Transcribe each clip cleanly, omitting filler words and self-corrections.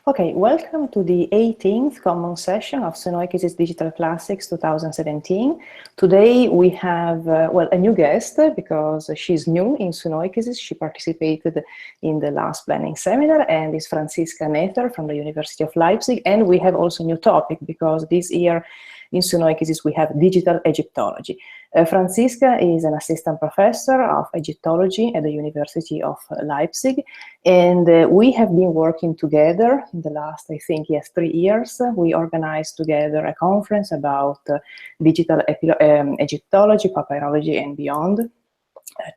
Okay, welcome to the 18th common session of Sunoikis' Digital Classics 2017. Today we have, well, a new guest because she's new in Sunoikis. She participated in the last planning seminar and is Franziska Naether from the University of Leipzig. And we have also a new topic because this year in Sunoikis we have digital Egyptology. Franziska is an assistant professor of Egyptology at the University of Leipzig, and we have been working together in the last, I think, yes, 3 years. We organized together a conference about digital Egyptology, papyrology, and beyond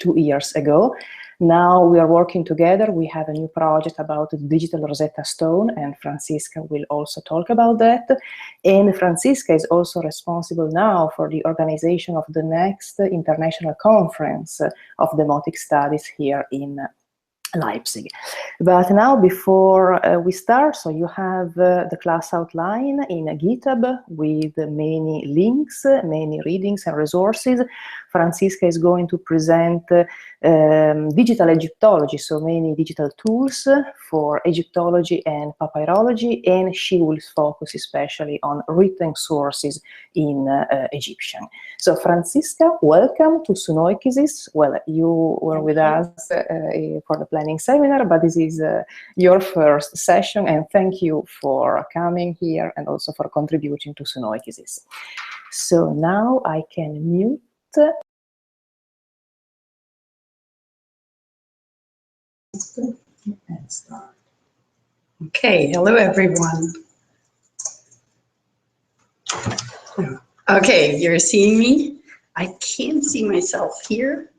2 years ago. Now we are working together. We have a new project about the digital Rosetta Stone, and Franziska will also talk about that. And Franziska is also responsible now for the organization of the next international conference of Demotic studies here in Leipzig. But now, before we start, so you have the class outline in GitHub with many links, many readings and resources. Franziska is going to present digital Egyptology, so many digital tools for Egyptology and papyrology, and she will focus especially on written sources in Egyptian. So Franziska, welcome to Sunoikis. Well, you were with us for the planning seminar, but this is your first session, and thank you for coming here and also for contributing to Sunoikis. So now I can mute. Okay, hello everyone. Okay, you're seeing me. I can't see myself here,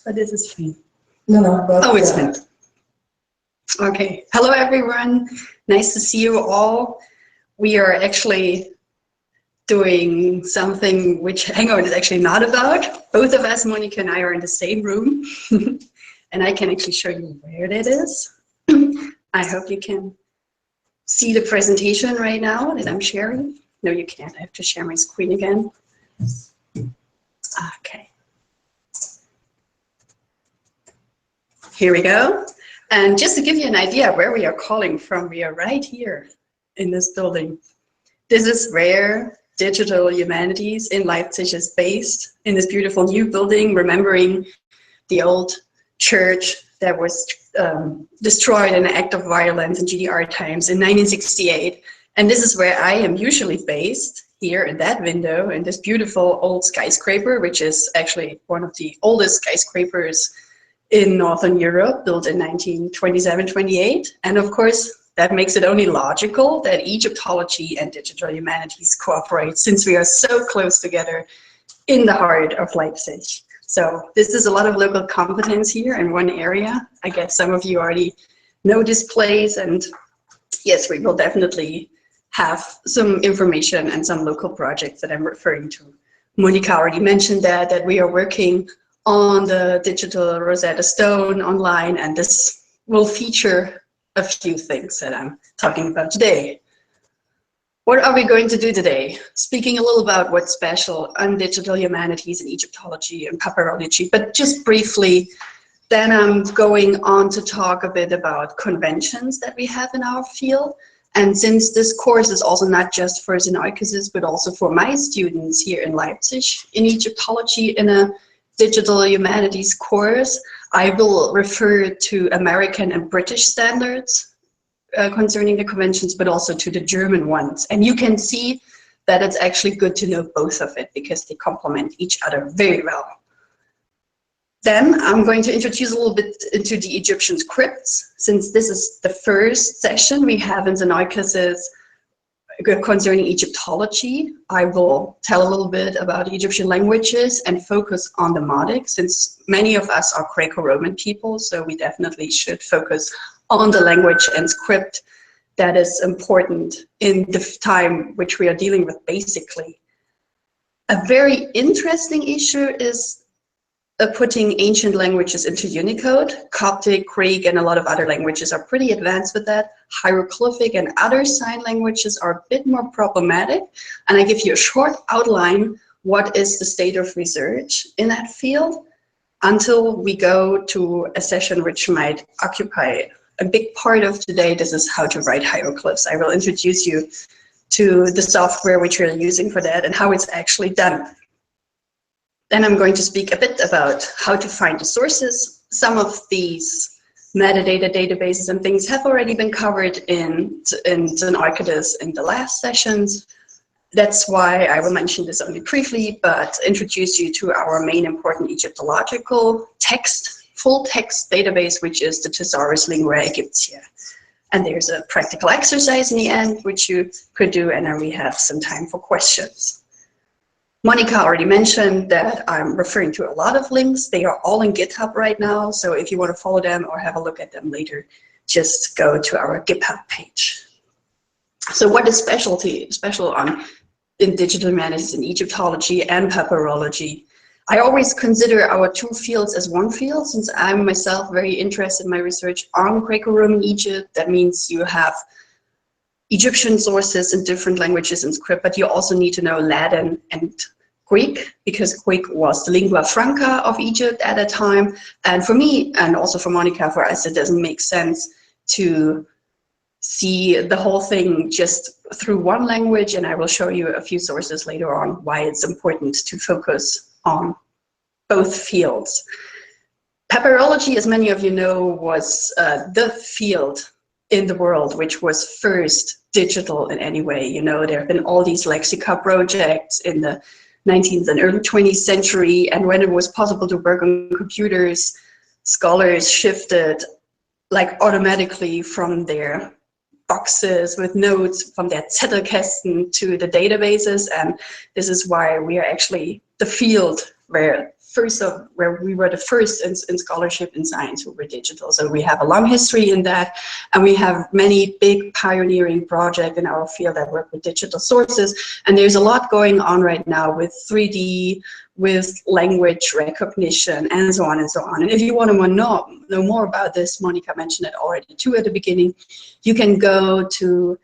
but this is fine. No, oh, it's fine. Okay, hello everyone. Nice to see you all. We are actually doing something which Hangout is actually not about. Both of us, Monica and I, are in the same room. And I can actually show you where that is. I hope you can see the presentation right now that I'm sharing. No, you can't. I have to share my screen again. Okay. Here we go. And just to give you an idea where we are calling from, we are right here in this building. This is where Digital Humanities in Leipzig is based, in this beautiful new building, remembering the old church that was destroyed in an act of violence in GDR times in 1968. And this is where I am usually based, here in that window, in this beautiful old skyscraper, which is actually one of the oldest skyscrapers in Northern Europe, built in 1927-28. And of course, that makes it only logical that Egyptology and digital humanities cooperate, since we are so close together in the heart of Leipzig. So this is a lot of local competence here in one area. I guess some of you already know this place, and yes, we will definitely have some information and some local projects that I'm referring to. Monica already mentioned that we are working on the digital Rosetta Stone online, and this will feature a few things that I'm talking about today. What are we going to do today? Speaking a little about what's special on digital humanities and Egyptology and papyrology, but just briefly, then I'm going on to talk a bit about conventions that we have in our field. And since this course is also not just for Sunoikis, but also for my students here in Leipzig in Egyptology in a digital humanities course, I will refer to American and British standards concerning the conventions, but also to the German ones. And you can see that it's actually good to know both of it because they complement each other very well. Then I'm going to introduce a little bit into the Egyptian scripts, since this is the first session we have in Sunoikis concerning Egyptology. I will tell a little bit about Egyptian languages and focus on Demotic, since many of us are Greco-Roman people, so we definitely should focus on the language and script that is important in the time which we are dealing with, basically. A very interesting issue is putting ancient languages into Unicode. Coptic, Greek, and a lot of other languages are pretty advanced with that. Hieroglyphic and other sign languages are a bit more problematic. And I give you a short outline what is the state of research in that field until we go to a session which might occupy a big part of today, this is how to write hieroglyphs. I will introduce you to the software which we're using for that and how it's actually done. Then I'm going to speak a bit about how to find the sources. Some of these metadata databases and things have already been covered in Sunoikis in the last sessions. That's why I will mention this only briefly, but introduce you to our main important Egyptological text, full text database, which is the Thesaurus Linguae Egyptiae. And there's a practical exercise in the end, which you could do, and then we have some time for questions. Monica already mentioned that I'm referring to a lot of links. They are all in GitHub right now, so if you want to follow them or have a look at them later, just go to our GitHub page. So what is special in digital humanities, in Egyptology and papyrology? I always consider our two fields as one field, since I'm myself very interested in my research on Greco-Roman Egypt. That means you have Egyptian sources in different languages and script, but you also need to know Latin and Greek, because Greek was the lingua franca of Egypt at that time. And for me, and also for Monica, for us, it doesn't make sense to see the whole thing just through one language, and I will show you a few sources later on why it's important to focus on both fields. Papyrology, as many of you know, was the field in the world which was first digital in any way. You know, there have been all these lexica projects in the 19th and early 20th century, and when it was possible to work on computers, scholars shifted like automatically from their boxes with notes, from their Zettelkästen to the databases, and this is why we are actually the field where we were the first in scholarship in science who were digital. So we have a long history in that, and we have many big pioneering projects in our field that work with digital sources, and there's a lot going on right now with 3D, with language recognition, and so on and so on. And if you want to know more about this, Monica mentioned it already too at the beginning, you can go to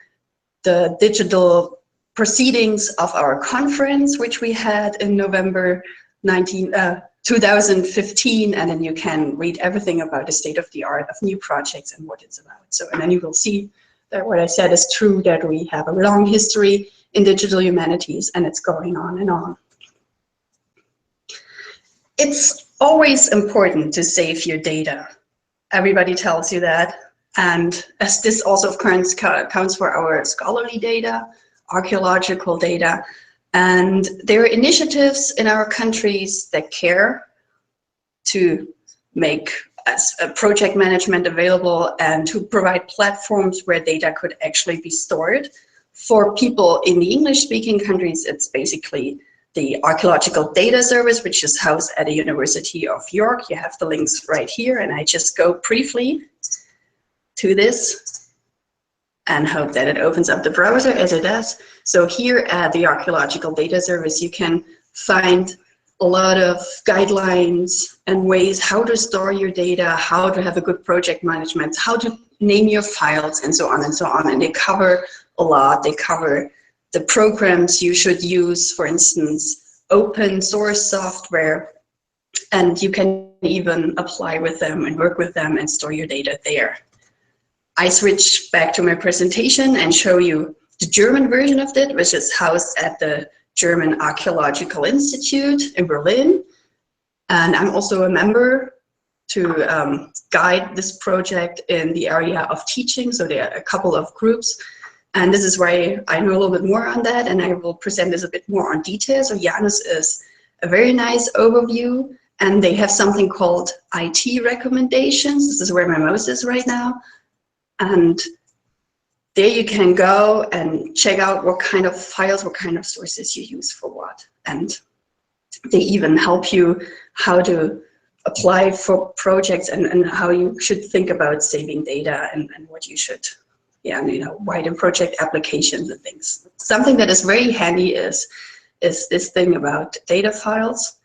the digital proceedings of our conference, which we had in November 2015, and then you can read everything about the state of the art of new projects and what it's about. So, and then you will see that what I said is true, that we have a long history in digital humanities, and it's going on and on. It's always important to save your data. Everybody tells you that, and as this also of course counts for our scholarly data, archaeological data. And there are initiatives in our countries that care to make project management available and to provide platforms where data could actually be stored. For people in the English-speaking countries, it's basically the Archaeological Data Service, which is housed at the University of York. You have the links right here, and I just go briefly to this and hope that it opens up the browser as it does. So here at the Archaeological Data Service, you can find a lot of guidelines and ways how to store your data, how to have a good project management, how to name your files, and so on and so on. And they cover a lot. They cover the programs you should use, for instance, open source software, and you can even apply with them and work with them and store your data there. I switch back to my presentation and show you the German version of it, which is housed at the German Archaeological Institute in Berlin. And I'm also a member to guide this project in the area of teaching. So there are a couple of groups. And this is why I know a little bit more on that, and I will present this a bit more on detail. So Janus is a very nice overview, and they have something called IT recommendations. This is where my mouse is right now. And there you can go and check out what kind of files, what kind of sources you use for what. And they even help you how to apply for projects and how you should think about saving data and what you should, write in project applications and things. Something that is very handy is this thing about data files.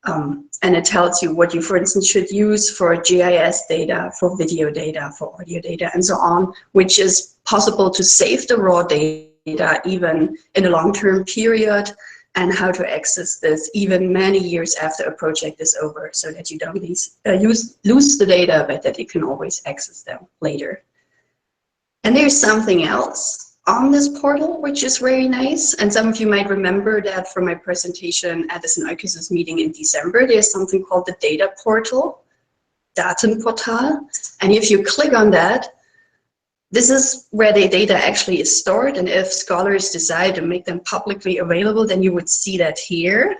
And it tells you what you, for instance, should use for GIS data, for video data, for audio data, and so on, which is possible to save the raw data even in a long-term period and how to access this even many years after a project is over, so that you don't lose the data, but that you can always access them later. And there's something else on this portal, which is very nice. And some of you might remember that from my presentation at the Sunoikis meeting in December, there's something called the data portal, Datenportal. And if you click on that, this is where the data actually is stored. And if scholars decide to make them publicly available, then you would see that here.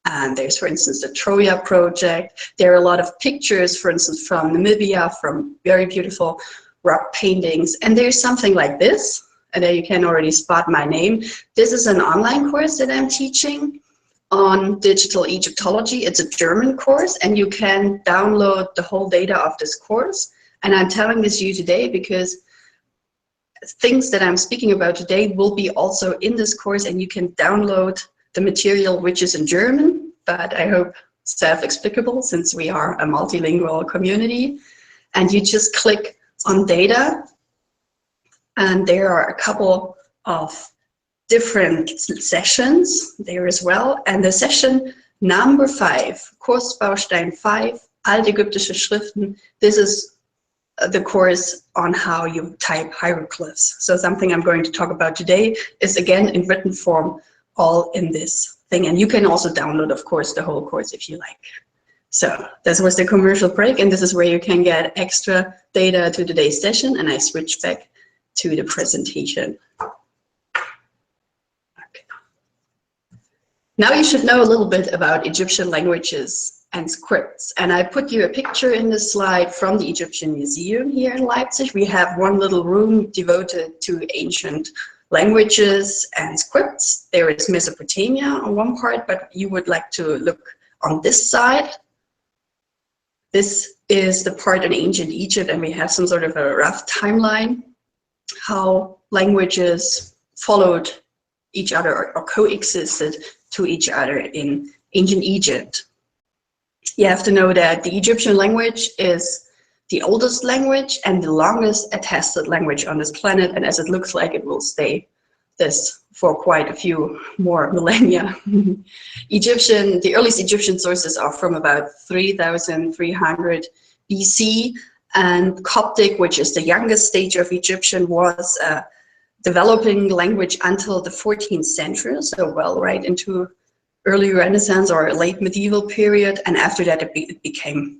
And there's, for instance, the Troya project. There are a lot of pictures, for instance, from Namibia, from very beautiful rock paintings. And there's something like this, and there you can already spot my name. This is an online course that I'm teaching on digital Egyptology. It's a German course, and you can download the whole data of this course. And I'm telling this to you today because things that I'm speaking about today will be also in this course, and you can download the material, which is in German, but I hope self-explicable since we are a multilingual community. And you just click on data, and there are a couple of different sessions there as well. And the session number 5, Kursbaustein 5, Altägyptische Schriften, this is the course on how you type hieroglyphs. So something I'm going to talk about today is again in written form, all in this thing. And you can also download, of course, the whole course if you like. So this was the commercial break, and this is where you can get extra data to today's session, and I switch back to the presentation. Okay. Now you should know a little bit about Egyptian languages and scripts, and I put you a picture in this slide from the Egyptian Museum here in Leipzig. We have one little room devoted to ancient languages and scripts. There is Mesopotamia on one part, but you would like to look on this side. This is the part in ancient Egypt, and we have some sort of a rough timeline, how languages followed each other or coexisted to each other in ancient Egypt. You have to know that the Egyptian language is the oldest language and the longest attested language on this planet, and as it looks like it will stay this for quite a few more millennia. The earliest Egyptian sources are from about 3,300 BC, and Coptic, which is the youngest stage of Egyptian, was a developing language until the 14th century, so well right into early Renaissance or late medieval period, and after that it became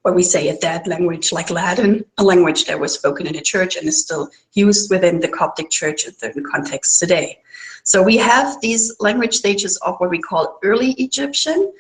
what we say a dead language like Latin, a language that was spoken in the church and is still used within the Coptic church in certain contexts today. So we have these language stages of what we call early Egyptian,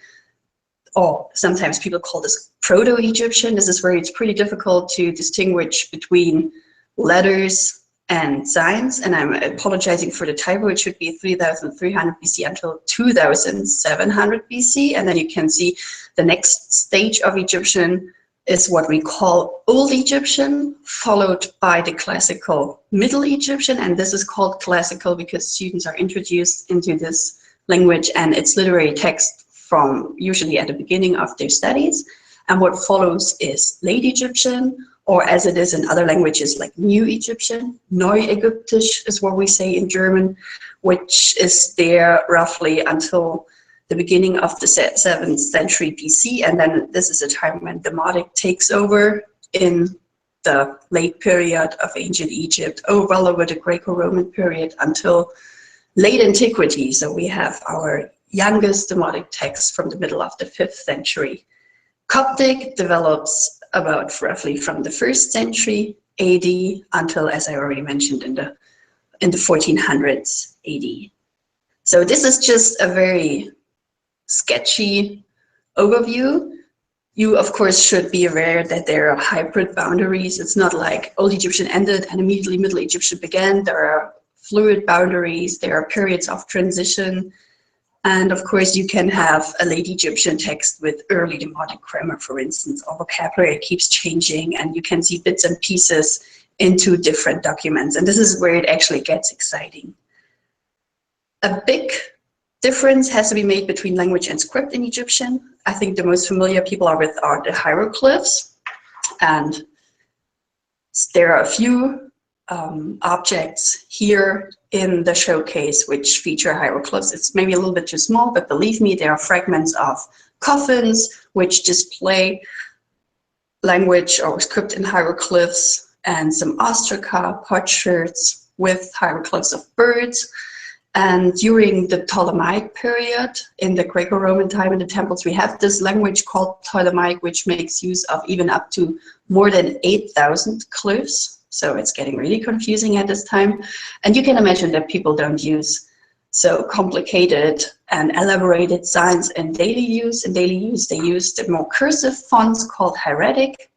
or sometimes people call this Proto-Egyptian. This is where it's pretty difficult to distinguish between letters and signs, and I'm apologizing for the typo. It should be 3,300 BC until 2,700 BC, and then you can see the next stage of Egyptian is what we call Old Egyptian, followed by the classical Middle Egyptian, and this is called classical because students are introduced into this language and its literary text from usually at the beginning of their studies. And what follows is Late Egyptian, or as it is in other languages like New Egyptian. Neuägyptisch is what we say in German, which is there roughly until the beginning of the 7th century BC, and then this is a time when Demotic takes over in the late period of ancient Egypt, well over the Greco-Roman period until late antiquity. So we have our youngest Demotic text from the middle of the 5th century. Coptic develops about roughly from the 1st century AD until, as I already mentioned, in the 1400s AD. So this is just a very sketchy overview. You, of course, should be aware that there are hybrid boundaries. It's not like Old Egyptian ended and immediately Middle Egyptian began. There are fluid boundaries. There are periods of transition. And of course, you can have a late Egyptian text with early Demotic grammar, for instance, or vocabulary keeps changing, and you can see bits and pieces into different documents. And this is where it actually gets exciting. A big difference has to be made between language and script in Egyptian. I think the most familiar people are with are the hieroglyphs. And there are a few objects here in the showcase which feature hieroglyphs. It's maybe a little bit too small, but believe me, there are fragments of coffins which display language or script in hieroglyphs, and some ostraca potsherds with hieroglyphs of birds. And during the Ptolemaic period, in the Greco-Roman time in the temples, we have this language called Ptolemaic, which makes use of even up to more than 8,000 glyphs. So it's getting really confusing at this time. And you can imagine that people don't use so complicated and elaborated signs in daily use. In daily use, they use the more cursive fonts called Hieratic,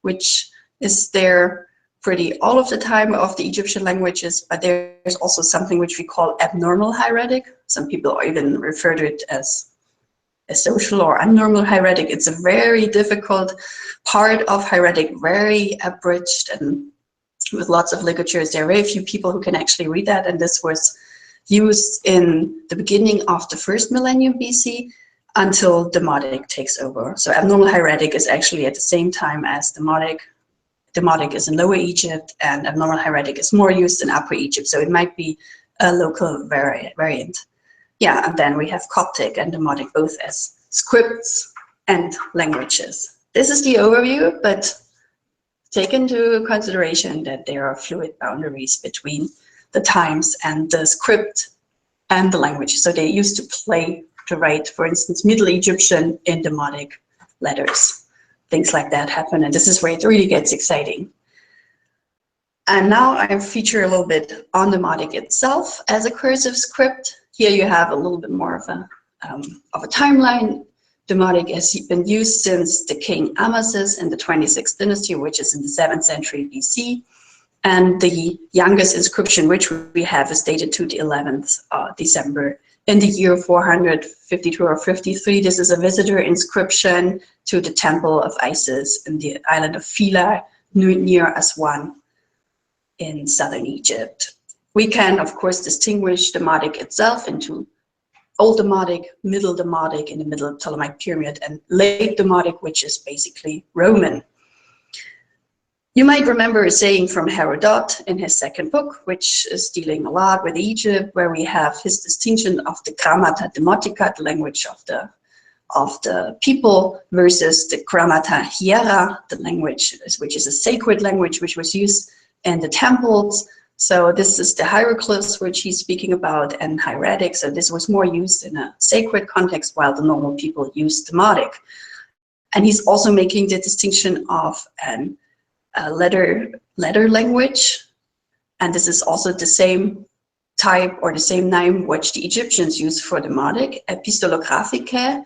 which is there pretty all of the time of the Egyptian languages, but there's also something which we call abnormal hieratic. Some people even refer to it as a social or abnormal hieratic. It's a very difficult part of hieratic, very abridged and with lots of ligatures. There are very few people who can actually read that, and this was used in the beginning of the first millennium BC until Demotic takes over. So abnormal hieratic is actually at the same time as Demotic. Demotic is in Lower Egypt, and abnormal hieratic is more used in Upper Egypt, so it might be a local variant. Yeah, and then we have Coptic and Demotic both as scripts and languages. This is the overview, but take into consideration that there are fluid boundaries between the times and the script and the language. So they used to write, for instance, Middle Egyptian in Demotic letters. Things like that happen, and this is where it really gets exciting. And now I feature a little bit on Demotic itself as a cursive script. Here you have a little bit more of a timeline. Demotic has been used since the king Amasis in the 26th dynasty, which is in the 7th century BC. And the youngest inscription which we have is dated to the 11th December in the year 452 or 53. This is a visitor inscription to the temple of Isis in the island of Philae near Aswan in southern Egypt. We can, of course, distinguish Demotic itself into Old Demotic, Middle Demotic in the Middle Ptolemaic period, and Late Demotic, which is basically Roman. You might remember a saying from Herodot in his second book, which is dealing a lot with Egypt, where we have his distinction of the grammata demotica, the language of the people, versus the grammata hiera, the language which is a sacred language which was used in the temples. So this is the hieroglyphs which he's speaking about, and hieratic. So this was more used in a sacred context, while the normal people used Demotic. And he's also making the distinction of a letter language, and this is also the same type or the same name which the Egyptians use for Demotic. Epistolographicae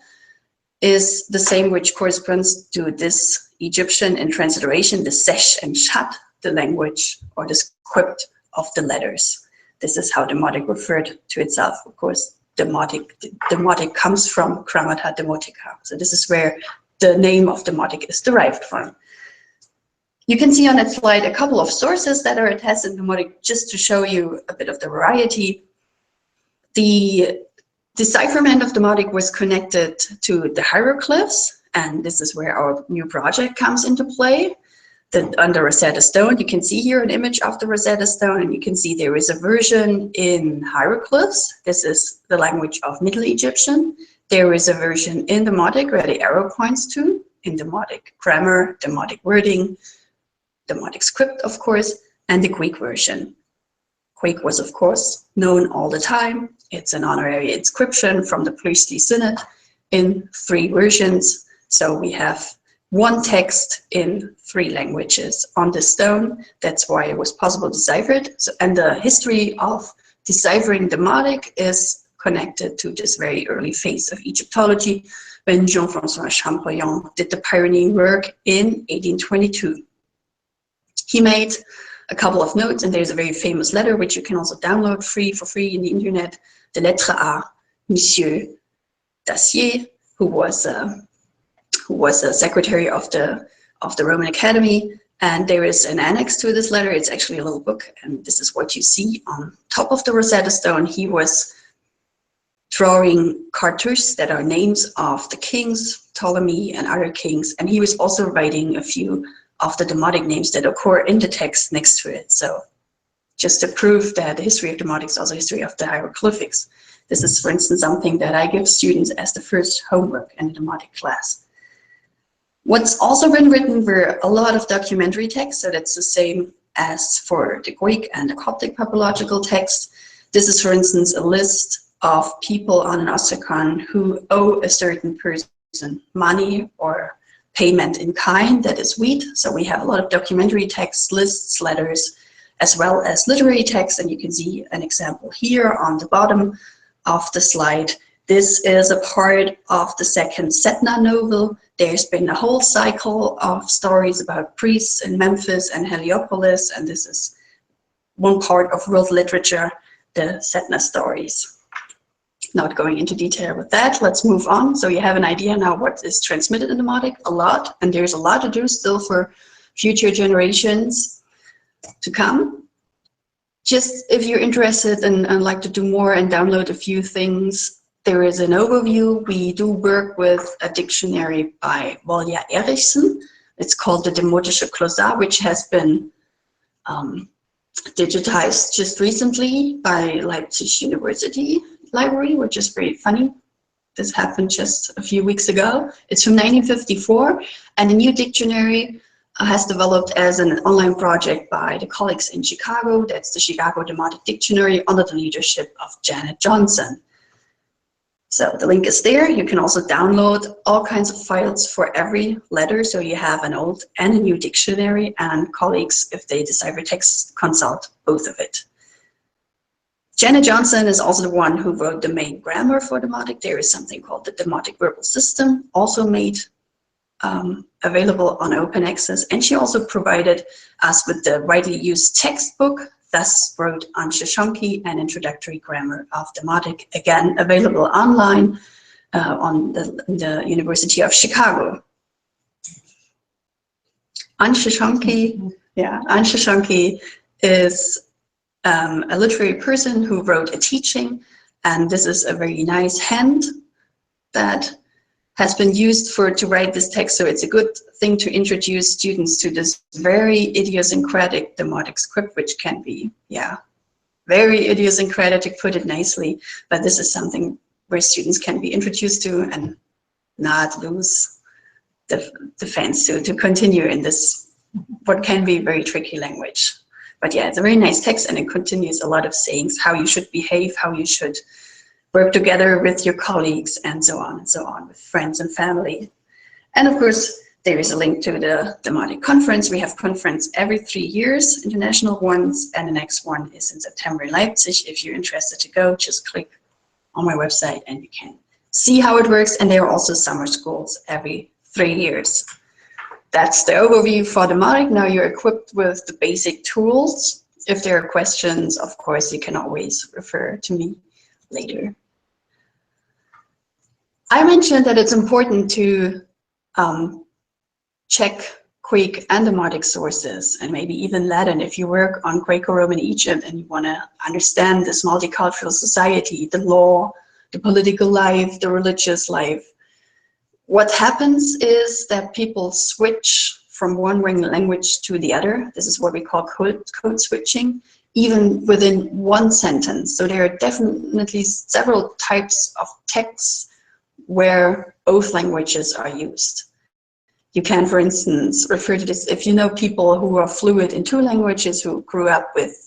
is the same which corresponds to this Egyptian in transliteration, the Sesh and Shat, the language or the script of the letters. This is how Demotic referred to itself. Of course, Demotic comes from grammata demotica. So this is where the name of Demotic is derived from. You can see on that slide a couple of sources that are attested in Demotic, just to show you a bit of the variety. The decipherment of Demotic was connected to the hieroglyphs, and this is where our new project comes into play. On the Rosetta Stone, you can see here an image of the Rosetta Stone, and you can see there is a version in hieroglyphs. This is the language of Middle Egyptian. There is a version in Demotic where the arrow points to, in Demotic grammar, Demotic wording, Demotic script, of course, and the Greek version. Greek was, of course, known all the time. It's an honorary inscription from the priestly synod in 3 versions. So we have one text in 3 languages on the stone. That's why it was possible to decipher it. So, and the history of deciphering Demotic is connected to this very early phase of Egyptology, when Jean-François Champollion did the pioneering work in 1822. He made a couple of notes, and there's a very famous letter which you can also download for free in the internet, the Lettre à Monsieur Dacier, who was a secretary of the Roman Academy. And there is an annex to this letter. It's actually a little book, and this is what you see on top of the Rosetta Stone. He was drawing cartouches that are names of the kings, Ptolemy and other kings, and he was also writing a few of the Demotic names that occur in the text next to it. So just to prove that the history of Demotic is also history of the hieroglyphics. This is, for instance, something that I give students as the first homework in the Demotic class. What's also been written were a lot of documentary texts, so that's the same as for the Greek and the Coptic papyrological text. This is, for instance, a list of people on an ostracon who owe a certain person money or payment in kind, that is wheat. So we have a lot of documentary texts, lists, letters, as well as literary texts, and you can see an example here on the bottom of the slide. This is a part of the second Setna novel. There's been a whole cycle of stories about priests in Memphis and Heliopolis, and this is one part of world literature, the Setna stories. Not going into detail with that, let's move on. So you have an idea now what is transmitted in Demotic, a lot, and there's a lot to do still for future generations to come. Just if you're interested and like to do more and download a few things, there is an overview. We do work with a dictionary by Volja Erichsen. It's called the Demotische Glossar, which has been digitized just recently by Leipzig University Library, which is very funny. This happened just a few weeks ago. It's from 1954, and a new dictionary has developed as an online project by the colleagues in Chicago. That's the Chicago Demotic Dictionary under the leadership of Janet Johnson. So the link is there. You can also download all kinds of files for every letter. So you have an old and a new dictionary, and colleagues, if they decipher text, consult both of it. Janet Johnson is also the one who wrote the main grammar for Demotic. There is something called the Demotic Verbal System, also made available on open access. And she also provided us with the widely used textbook. Thus wrote Antje Schonke, an introductory grammar of Demotic, again available online on the University of Chicago. Antje Schonke, Antje Schonke is a literary person who wrote a teaching, and this is a very nice hand that has been used to write this text. So it's a good thing to introduce students to this very idiosyncratic Demotic script, which can be, very idiosyncratic, to put it nicely. But this is something where students can be introduced to and not lose the fans to continue in this, what can be very tricky language. But yeah, it's a very nice text, and it continues a lot of sayings, how you should behave, how you should work together with your colleagues, and so on, with friends and family. And of course, there is a link to the Demotic conference. We have conference every 3 years, international ones, and the next one is in September in Leipzig. If you're interested to go, just click on my website and you can see how it works. And there are also summer schools every 3 years. That's the overview for Demotic. Now you're equipped with the basic tools. If there are questions, of course, you can always refer to me later. I mentioned that it's important to check Greek and Demotic sources, and maybe even Latin if you work on Greco-Roman Egypt and you want to understand this multicultural society, the law, the political life, the religious life. What happens is that people switch from one language to the other. This is what we call code switching, even within one sentence. So there are definitely several types of texts where both languages are used. You can, for instance, refer to this if you know people who are fluent in 2 languages, who grew up with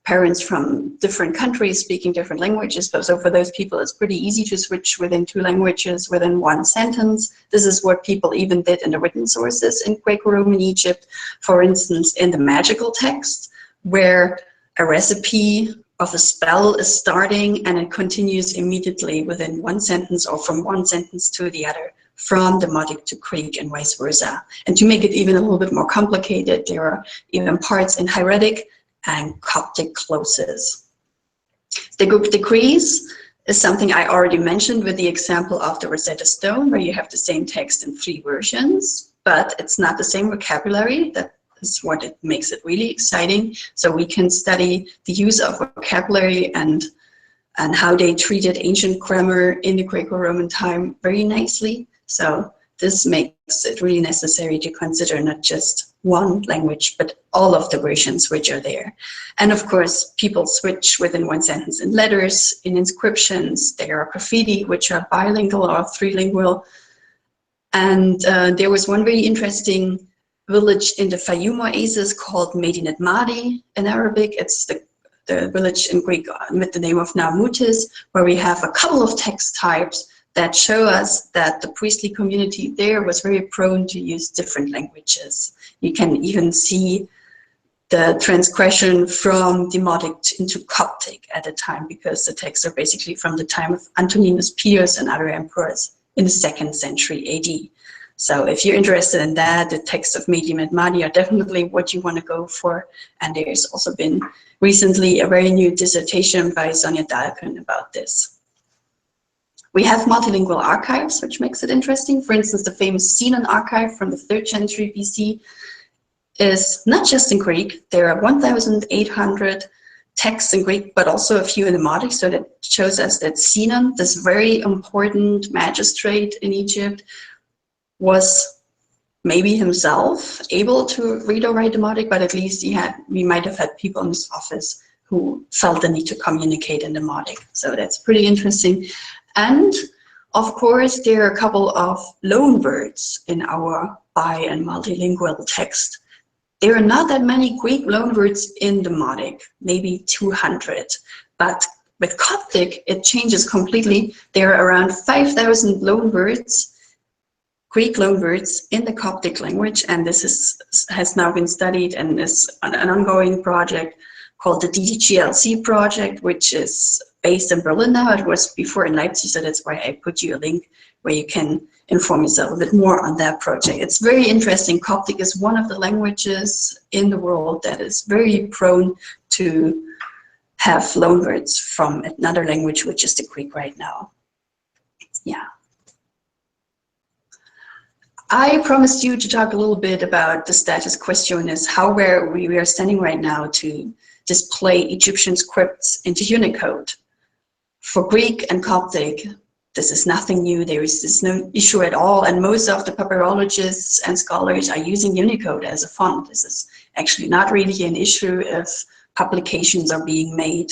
parents from different countries speaking different languages. So for those people, it's pretty easy to switch within 2 languages within one sentence. This is what people even did in the written sources in Greco-Roman Egypt. For instance, in the magical text, where a recipe of a spell is starting and it continues immediately within one sentence, or from one sentence to the other, from Demotic to Greek and vice versa. And to make it even a little bit more complicated, there are even parts in Hieratic and Coptic clauses. The group decrees is something I already mentioned with the example of the Rosetta Stone, where you have the same text in 3 versions, but it's not the same vocabulary. That is what it makes it really exciting. So we can study the use of vocabulary and how they treated ancient grammar in the Greco-Roman time very nicely. So this makes it really necessary to consider not just one language, but all of the versions which are there. And of course, people switch within one sentence in letters, in inscriptions. There are graffiti, which are bilingual or trilingual. And there was one very interesting village in the Fayoum oasis called Medinet Madi in Arabic. It's the village in Greek with the name of Namutis, where we have a couple of text types that show us that the priestly community there was very prone to use different languages. You can even see the transgression from Demotic into Coptic at the time, because the texts are basically from the time of Antoninus Pius and other emperors in the 2nd century AD. So if you're interested in that, the texts of Medinet Madi are definitely what you want to go for. And there's also been recently a very new dissertation by Sonja Dahlken about this. We have multilingual archives, which makes it interesting. For instance, the famous Sinon archive from the 3rd century BC is not just in Greek. There are 1,800 texts in Greek, but also a few in Demotic. So that shows us that Sinon, this very important magistrate in Egypt, was maybe himself able to read or write Demotic, but at least we might have had people in his office who felt the need to communicate in Demotic. So that's pretty interesting. And of course, there are a couple of loan words in our bi- and multilingual text. There are not that many Greek loan words in Demotic, maybe 200, but with Coptic, it changes completely. There are around 5,000 loan words, Greek loan words in the Coptic language, and this has now been studied and is an ongoing project called the DDGLC project, which is based in Berlin now. It was before in Leipzig, so that's why I put you a link where you can inform yourself a bit more on that project. It's very interesting. Coptic is one of the languages in the world that is very prone to have loan words from another language, which is the Greek right now. Yeah. I promised you to talk a little bit about the status quaestionis, how we are standing right now to display Egyptian scripts into Unicode. For Greek and Coptic, this is nothing new. There is no issue at all, and most of the papyrologists and scholars are using Unicode as a font. This is actually not really an issue if publications are being made.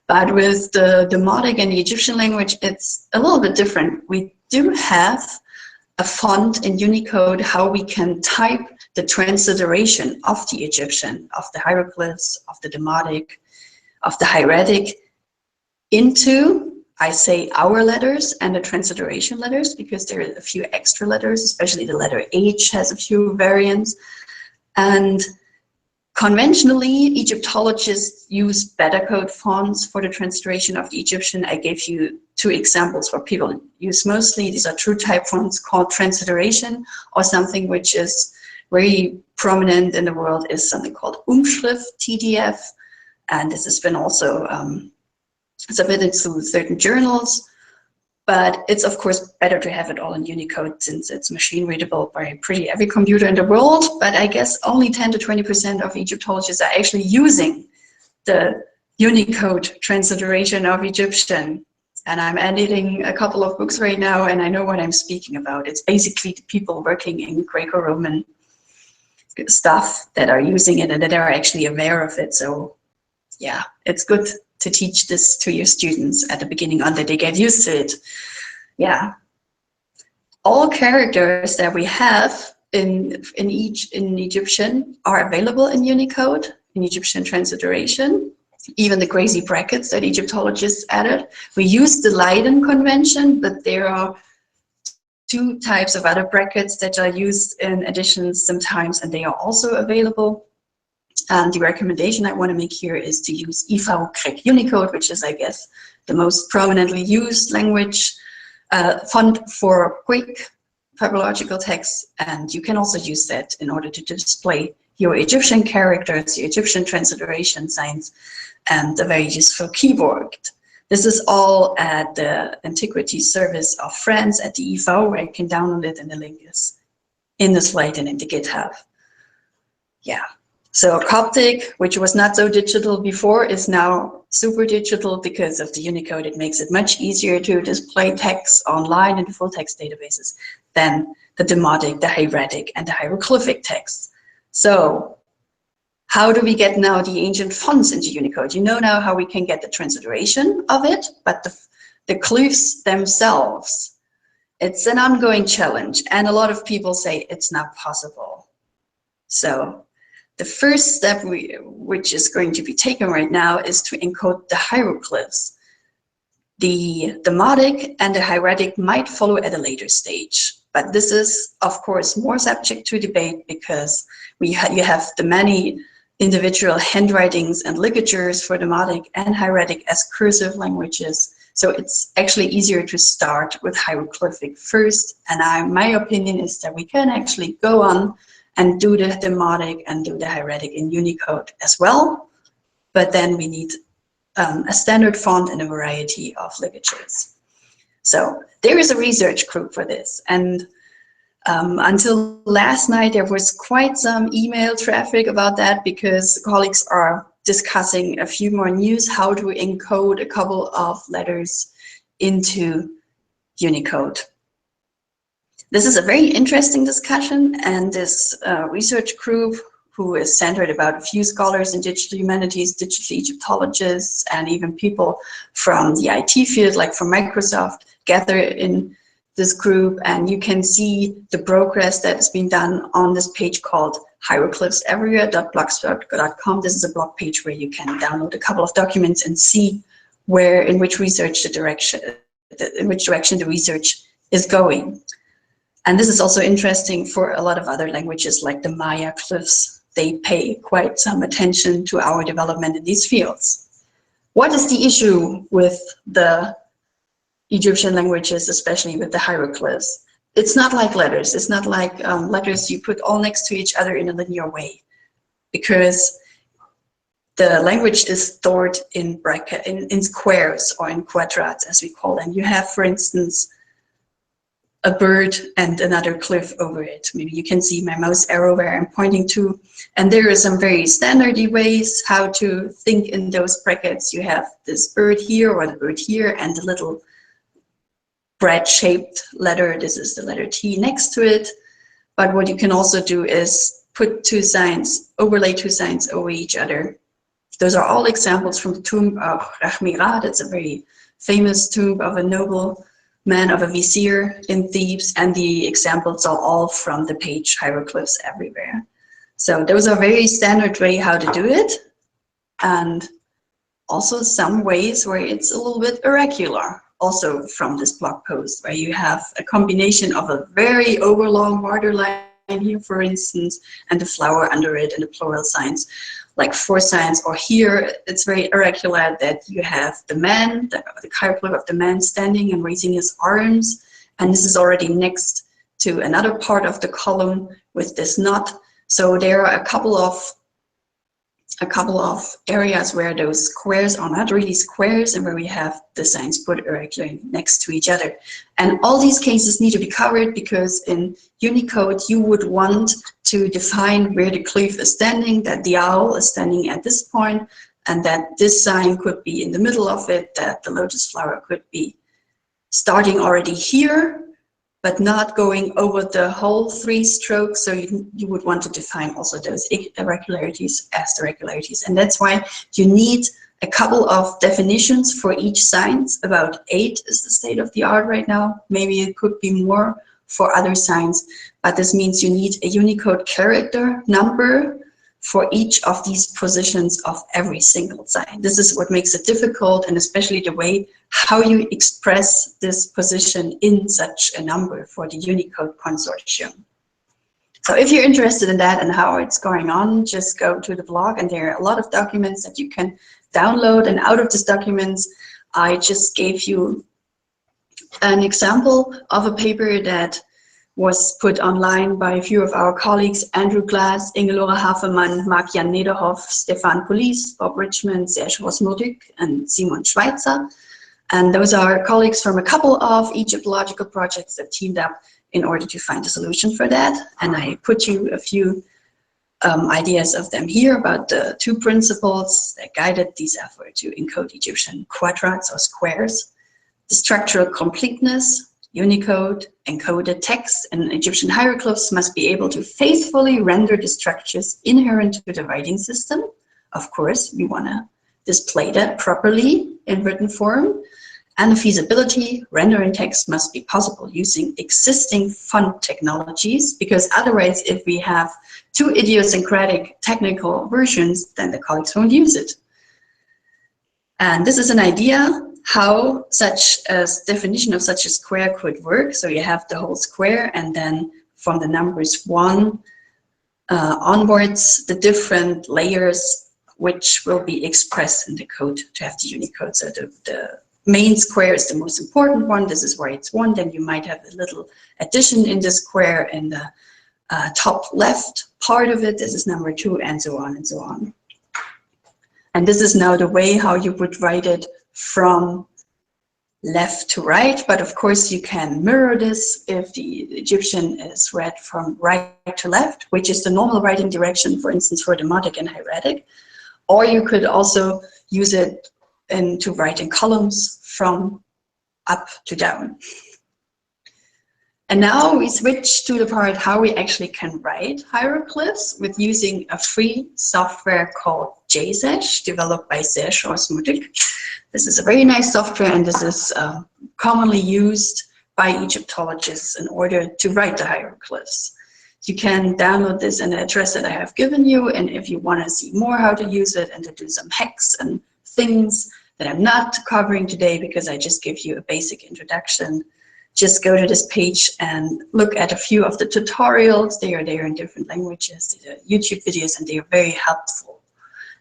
But with the Demotic and the Egyptian language, it's a little bit different. We do have a font in Unicode, how we can type the transliteration of the Egyptian, of the hieroglyphs, of the Demotic, of the Hieratic into, I say, our letters and the transliteration letters, because there are a few extra letters, especially the letter H has a few variants. And conventionally, Egyptologists use Betacode fonts for the transliteration of the Egyptian. I gave you 2 examples where people use mostly. These are true type fonts called transliteration, or something which is very prominent in the world is something called Umschrift, TDF. And this has been also submitted to certain journals. But it's of course better to have it all in Unicode, since it's machine readable by pretty every computer in the world. But I guess only 10 to 20% of Egyptologists are actually using the Unicode transliteration of Egyptian. And I'm editing a couple of books right now, and I know what I'm speaking about. It's basically the people working in Greco-Roman stuff that are using it and that are actually aware of it. So yeah, it's good to teach this to your students at the beginning on that they get used to it. Yeah. All characters that we have in Egyptian are available in Unicode, in Egyptian transliteration. Even the crazy brackets that Egyptologists added. We use the Leiden convention, but there are 2 types of other brackets that are used in additions sometimes, and they are also available. And the recommendation I want to make here is to use IV Unicode, which is, I guess, the most prominently used language font for Greek papyrological texts. And you can also use that in order to display your Egyptian characters, your Egyptian transliteration signs, and a very useful keyboard. This is all at the Antiquity Service of France at the IV, where you can download it, and the link is in the slide and in the GitHub. Yeah. So Coptic, which was not so digital before, is now super digital because of the Unicode. It makes it much easier to display text online in full text databases than the Demotic, the Hieratic, and the hieroglyphic texts. So how do we get now the ancient fonts into Unicode? You know now how we can get the transliteration of it, but the glyphs themselves, it's an ongoing challenge, and a lot of people say it's not possible. So the first step which is going to be taken right now is to encode the hieroglyphs. The Demotic and the Hieratic might follow at a later stage, but this is, of course, more subject to debate because you have the many individual handwritings and ligatures for Demotic and Hieratic as cursive languages. So it's actually easier to start with hieroglyphic first. And my opinion is that we can actually go on and do the Demotic and do the Hieratic in Unicode as well. But then we need a standard font and a variety of ligatures. So there is a research group for this. And until last night, there was quite some email traffic about that because colleagues are discussing a few more news, how to encode a couple of letters into Unicode. This is a very interesting discussion, and this research group, who is centered about a few scholars in digital humanities, digital Egyptologists, and even people from the IT field, like from Microsoft, gather in this group, and you can see the progress that has been done on this page called hieroglyphseverywhere.blogspot.com. This is a blog page where you can download a couple of documents and see in which direction the research is going. And this is also interesting for a lot of other languages like the Maya glyphs. They pay quite some attention to our development in these fields. What is the issue with the Egyptian languages, especially with the hieroglyphs? It's not like letters. It's not like letters you put all next to each other in a linear way, because the language is stored in squares or in quadrats, as we call them. You have, for instance, a bird and another glyph over it. Maybe you can see my mouse arrow where I'm pointing to. And there are some very standardy ways how to think in those brackets. You have this bird here or the bird here and the little bread-shaped letter. This is the letter T next to it. But what you can also do is put two signs, overlay two signs over each other. Those are all examples from the tomb of Rahmira. That's a very famous tomb of a noble man, of a vizier in Thebes, and the examples are all from the page Hieroglyphs Everywhere. So those are very standard way how to do it, and also some ways where it's a little bit irregular, also from this blog post, where you have a combination of a very overlong waterline here, for instance, and the flower under it and the plural signs, like 4 signs, or here it's very irregular that you have the man, the hieroglyph of the man standing and raising his arms, and this is already next to another part of the column with this knot. So there are a couple of areas where those squares are not really squares and where we have the signs put irregularly next to each other. And all these cases need to be covered because in Unicode you would want to define where the glyph is standing, that the owl is standing at this point, and that this sign could be in the middle of it, that the lotus flower could be starting already here, but not going over the whole 3 strokes. So you would want to define also those irregularities as the regularities. And that's why you need a couple of definitions for each sign. About 8 is the state of the art right now. Maybe it could be more for other signs, but this means you need a Unicode character number for each of these positions of every single sign. This is what makes it difficult, and especially the way how you express this position in such a number for the Unicode consortium. So if you're interested in that and how it's going on, just go to the blog, and there are a lot of documents that you can download. And out of these documents, I just gave you an example of a paper that was put online by a few of our colleagues: Andrew Glass, Ingelora Hafermann, Mark-Jan Nederhoff, Stefan Police, Bob Richmond, Serge Rosmudik, and Simon Schweitzer. And those are colleagues from a couple of Egyptological projects that teamed up in order to find a solution for that. And I put you a few ideas of them here about the 2 principles that guided these efforts to encode Egyptian quadrats or squares: the structural completeness, Unicode, encoded text, and Egyptian hieroglyphs must be able to faithfully render the structures inherent to the writing system. Of course, we want to display that properly in written form. And the feasibility, rendering text must be possible using existing font technologies, because otherwise, if we have too idiosyncratic technical versions, then the colleagues won't use it. And this is an idea how such a definition of such a square could work. So you have the whole square, and then from the numbers 1 onwards, the different layers which will be expressed in the code to have the Unicode. So the main square is the most important one. This is where it's 1. Then you might have a little addition in the square in the top left part of it. This is number 2, and so on and so on. And this is now the way how you would write it from left to right. But of course, you can mirror this if the Egyptian is read from right to left, which is the normal writing direction, for instance, for Demotic and Hieratic. Or you could also use it to write in columns from up to down. And now we switch to the part how we actually can write hieroglyphs with using a free software called JSesh, developed by JSesh or Meroitic. This is a very nice software, and this is commonly used by Egyptologists in order to write the hieroglyphs. You can download this in the address that I have given you, and if you want to see more how to use it and to do some hacks and things that I'm not covering today because I just give you a basic introduction, just go to this page and look at a few of the tutorials. They are there in different languages, the YouTube videos, and they are very helpful.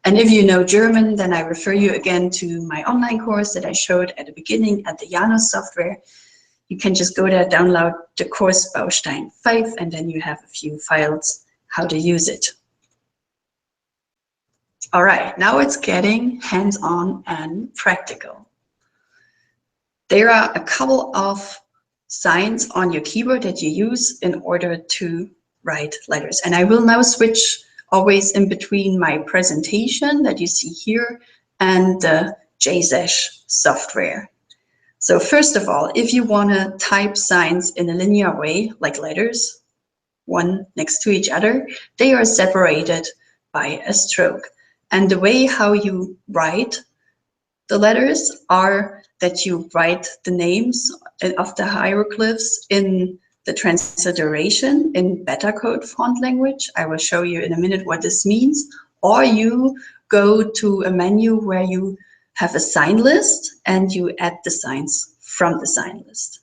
And if you know German, then I refer you again to my online course that I showed at the beginning at the Janus software. You can just go there, download the course Baustein 5, and then you have a few files how to use it. All right, now it's getting hands-on and practical. There are a couple of signs on your keyboard that you use in order to write letters. And I will now switch always in between my presentation that you see here and the JSesh software. So first of all, if you want to type signs in a linear way, like letters, one next to each other, they are separated by a stroke. And the way how you write the letters are that you write the names of the hieroglyphs in the transliteration in beta code font language. I will show you in a minute what this means. Or you go to a menu where you have a sign list and you add the signs from the sign list.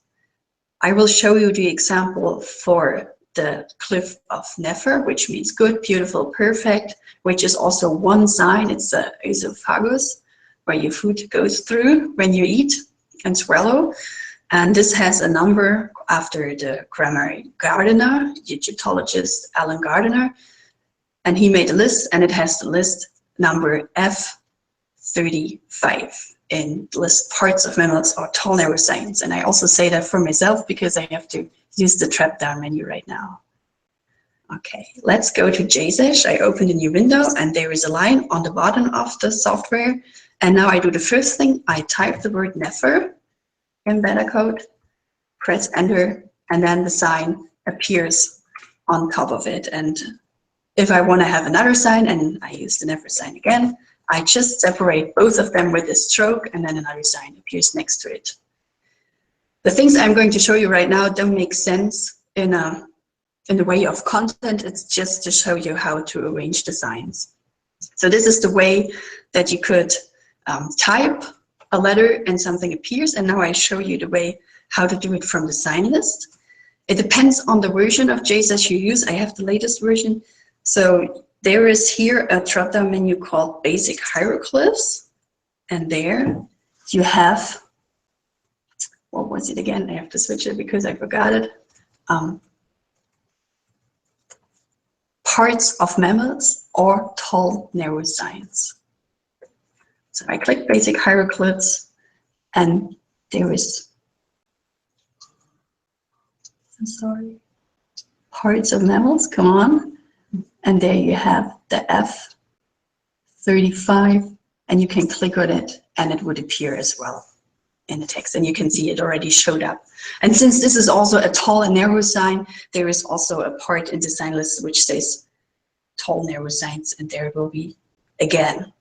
I will show you the example for the cliff of Naether, which means good, beautiful, perfect, which is also one sign. It's the esophagus, where your food goes through when you eat and swallow. And this has a number after the grammar gardener, Egyptologist Alan Gardner. And he made a list, and it has the list number F35 in the list parts of mammals or tall narrow signs. And I also say that for myself because I have to use the drop down menu right now. Okay, let's go to JSesh. I opened a new window, and there is a line on the bottom of the software. And now I do the first thing. I type the word Naether in beta code, press enter, and then the sign appears on top of it. And if I want to have another sign, and I use the Naether sign again, I just separate both of them with a stroke, and then another sign appears next to it. The things I'm going to show you right now don't make sense in the way of content. It's just to show you how to arrange the signs. So this is the way that you could type a letter and something appears, and now I show you the way how to do it from the sign list. It depends on the version of JSesh you use. I have the latest version. So there is here a drop-down menu called Basic Hieroglyphs, and there you have, what was it again? I have to switch it because I forgot it. Parts of mammals or tall narrow signs. So I click Basic Hieroglyphs, and there is, I'm sorry, parts of mammals, come on. And there you have the F35, and you can click on it and it would appear as well. in the text, and you can see it already showed up. And since this is also a tall and narrow sign, there is also a part in the sign list which says tall, narrow signs, and there it will be again.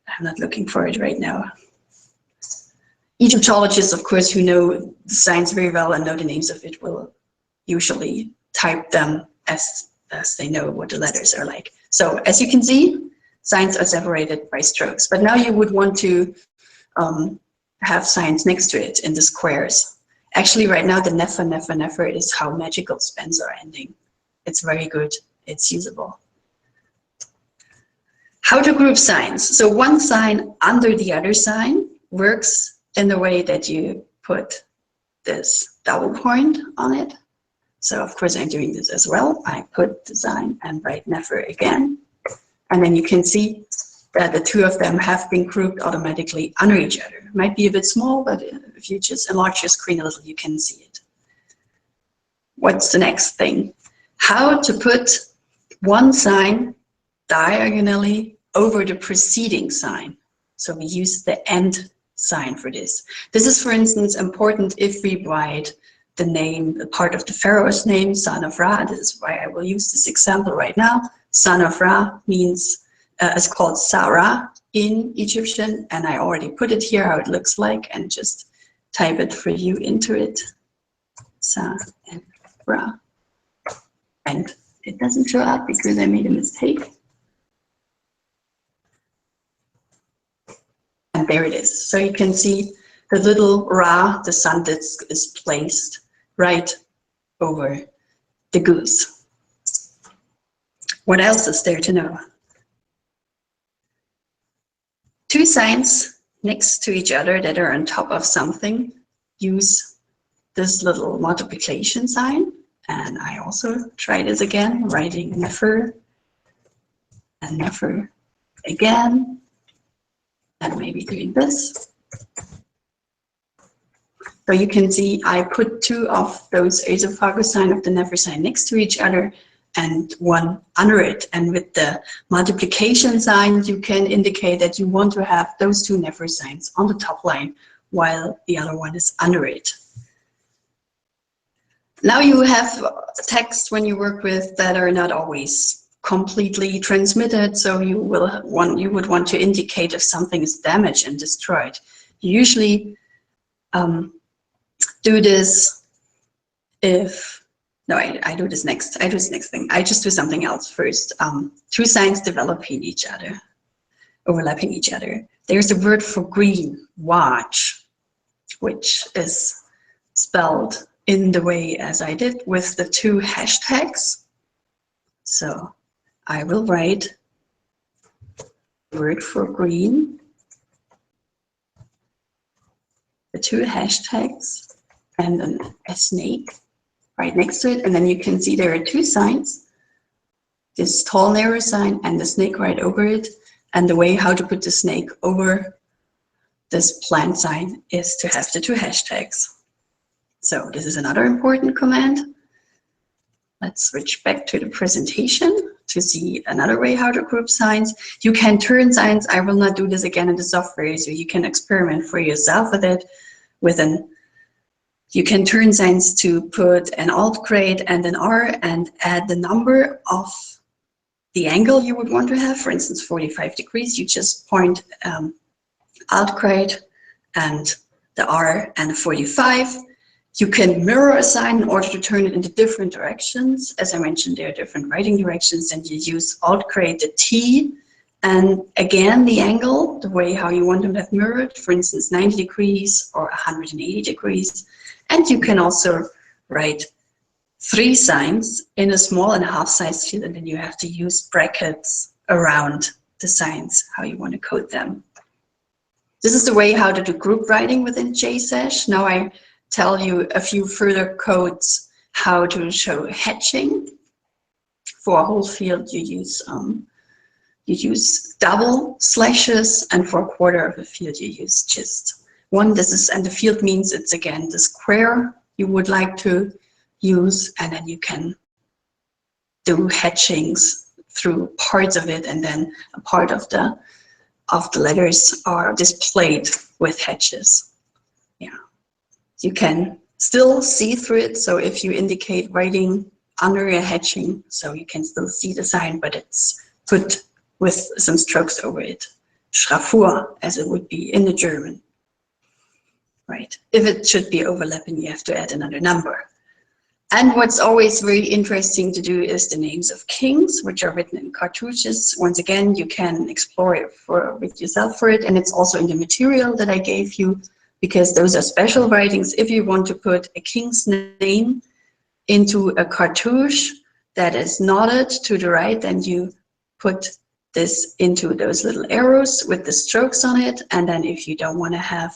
I'm not looking for it right now. Egyptologists, of course, who know the signs very well and know the names of it will usually type them as they know what the letters are like. So as you can see, signs are separated by strokes. But now you would want to have signs next to it in the squares. Actually, right now, the never is how magical spans are ending. It's very good. It's usable. How to group signs. So one sign under the other sign works in the way that you put this double point on it. So of course I'm doing this as well. I put the sign and write never again. And then you can see that the two of them have been grouped automatically under each other. Might be a bit small, but if you just enlarge your screen a little, you can see it. What's the next thing? How to put one sign diagonally over the preceding sign. So we use the and sign for this. This is, for instance, important if we write the name, the part of the pharaoh's name, son of Ra. This is why I will use this example right now. Son of Ra means, it's called Sarah in Egyptian, and I already put it here how it looks like, and just type it for you into it. Sa and Ra. And it doesn't show up because I made a mistake. And there it is. So you can see the little Ra, the sun that is placed right over the goose. What else is there to know? Two signs next to each other that are on top of something use this little multiplication sign. And I also try this again, writing never and never again. And maybe doing this. So you can see I put two of those esophagus sign of the never sign next to each other and one under it. And with the multiplication sign, you can indicate that you want to have those two never signs on the top line while the other one is under it. Now you have text when you work with that are not always completely transmitted, so you would want to indicate if something is damaged and destroyed. You usually do this if I do this next thing. I just do something else first. Two signs developing each other, overlapping each other. There's a word for green, watch, which is spelled in the way as I did with the two hashtags. So I will write word for green, the two hashtags, and then a snake right next to it. And then you can see there are two signs, this tall narrow sign and the snake right over it. And the way how to put the snake over this plant sign is to have the two hashtags. So this is another important command. Let's switch back to the presentation to see another way how to group signs. You can turn signs. I will not do this again in the software, so you can experiment for yourself with it. You can turn signs to put an alt grade and an R and add the number of the angle you would want to have. For instance, 45 degrees. You just point alt grade and the R and the 45. You can mirror a sign in order to turn it into different directions. As I mentioned, there are different writing directions, and you use alt grade the T and again the angle, the way how you want them to have mirrored, for instance 90 degrees or 180 degrees. And you can also write three signs in a small and a half size field, and then you have to use brackets around the signs, how you want to code them. This is the way how to do group writing within JSesh. Now I tell you a few further codes how to show hatching. For a whole field, you use double slashes, and for a quarter of a field, you use just one. This is, and the field means it's again the square you would like to use, and then you can do hatchings through parts of it, and then a part of the letters are displayed with hatches. you can still see through it. So if you indicate writing under a hatching, so you can still see the sign, but it's put with some strokes over it. Schraffur, as it would be in the German. Right. If it should be overlapping, you have to add another number. And what's always very interesting to do is the names of kings, which are written in cartouches. Once again, you can explore it with yourself for it, and it's also in the material that I gave you, because those are special writings. If you want to put a king's name into a cartouche that is knotted to the right, then you put this into those little arrows with the strokes on it. And then if you don't want to have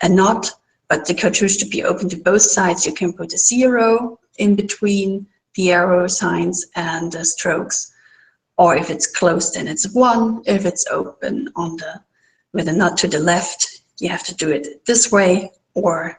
a knot, but the cartouche to be open to both sides, you can put a 0 in between the arrow signs and the strokes. Or if it's closed, then it's 1. If it's open on with a knot to the left, you have to do it this way. Or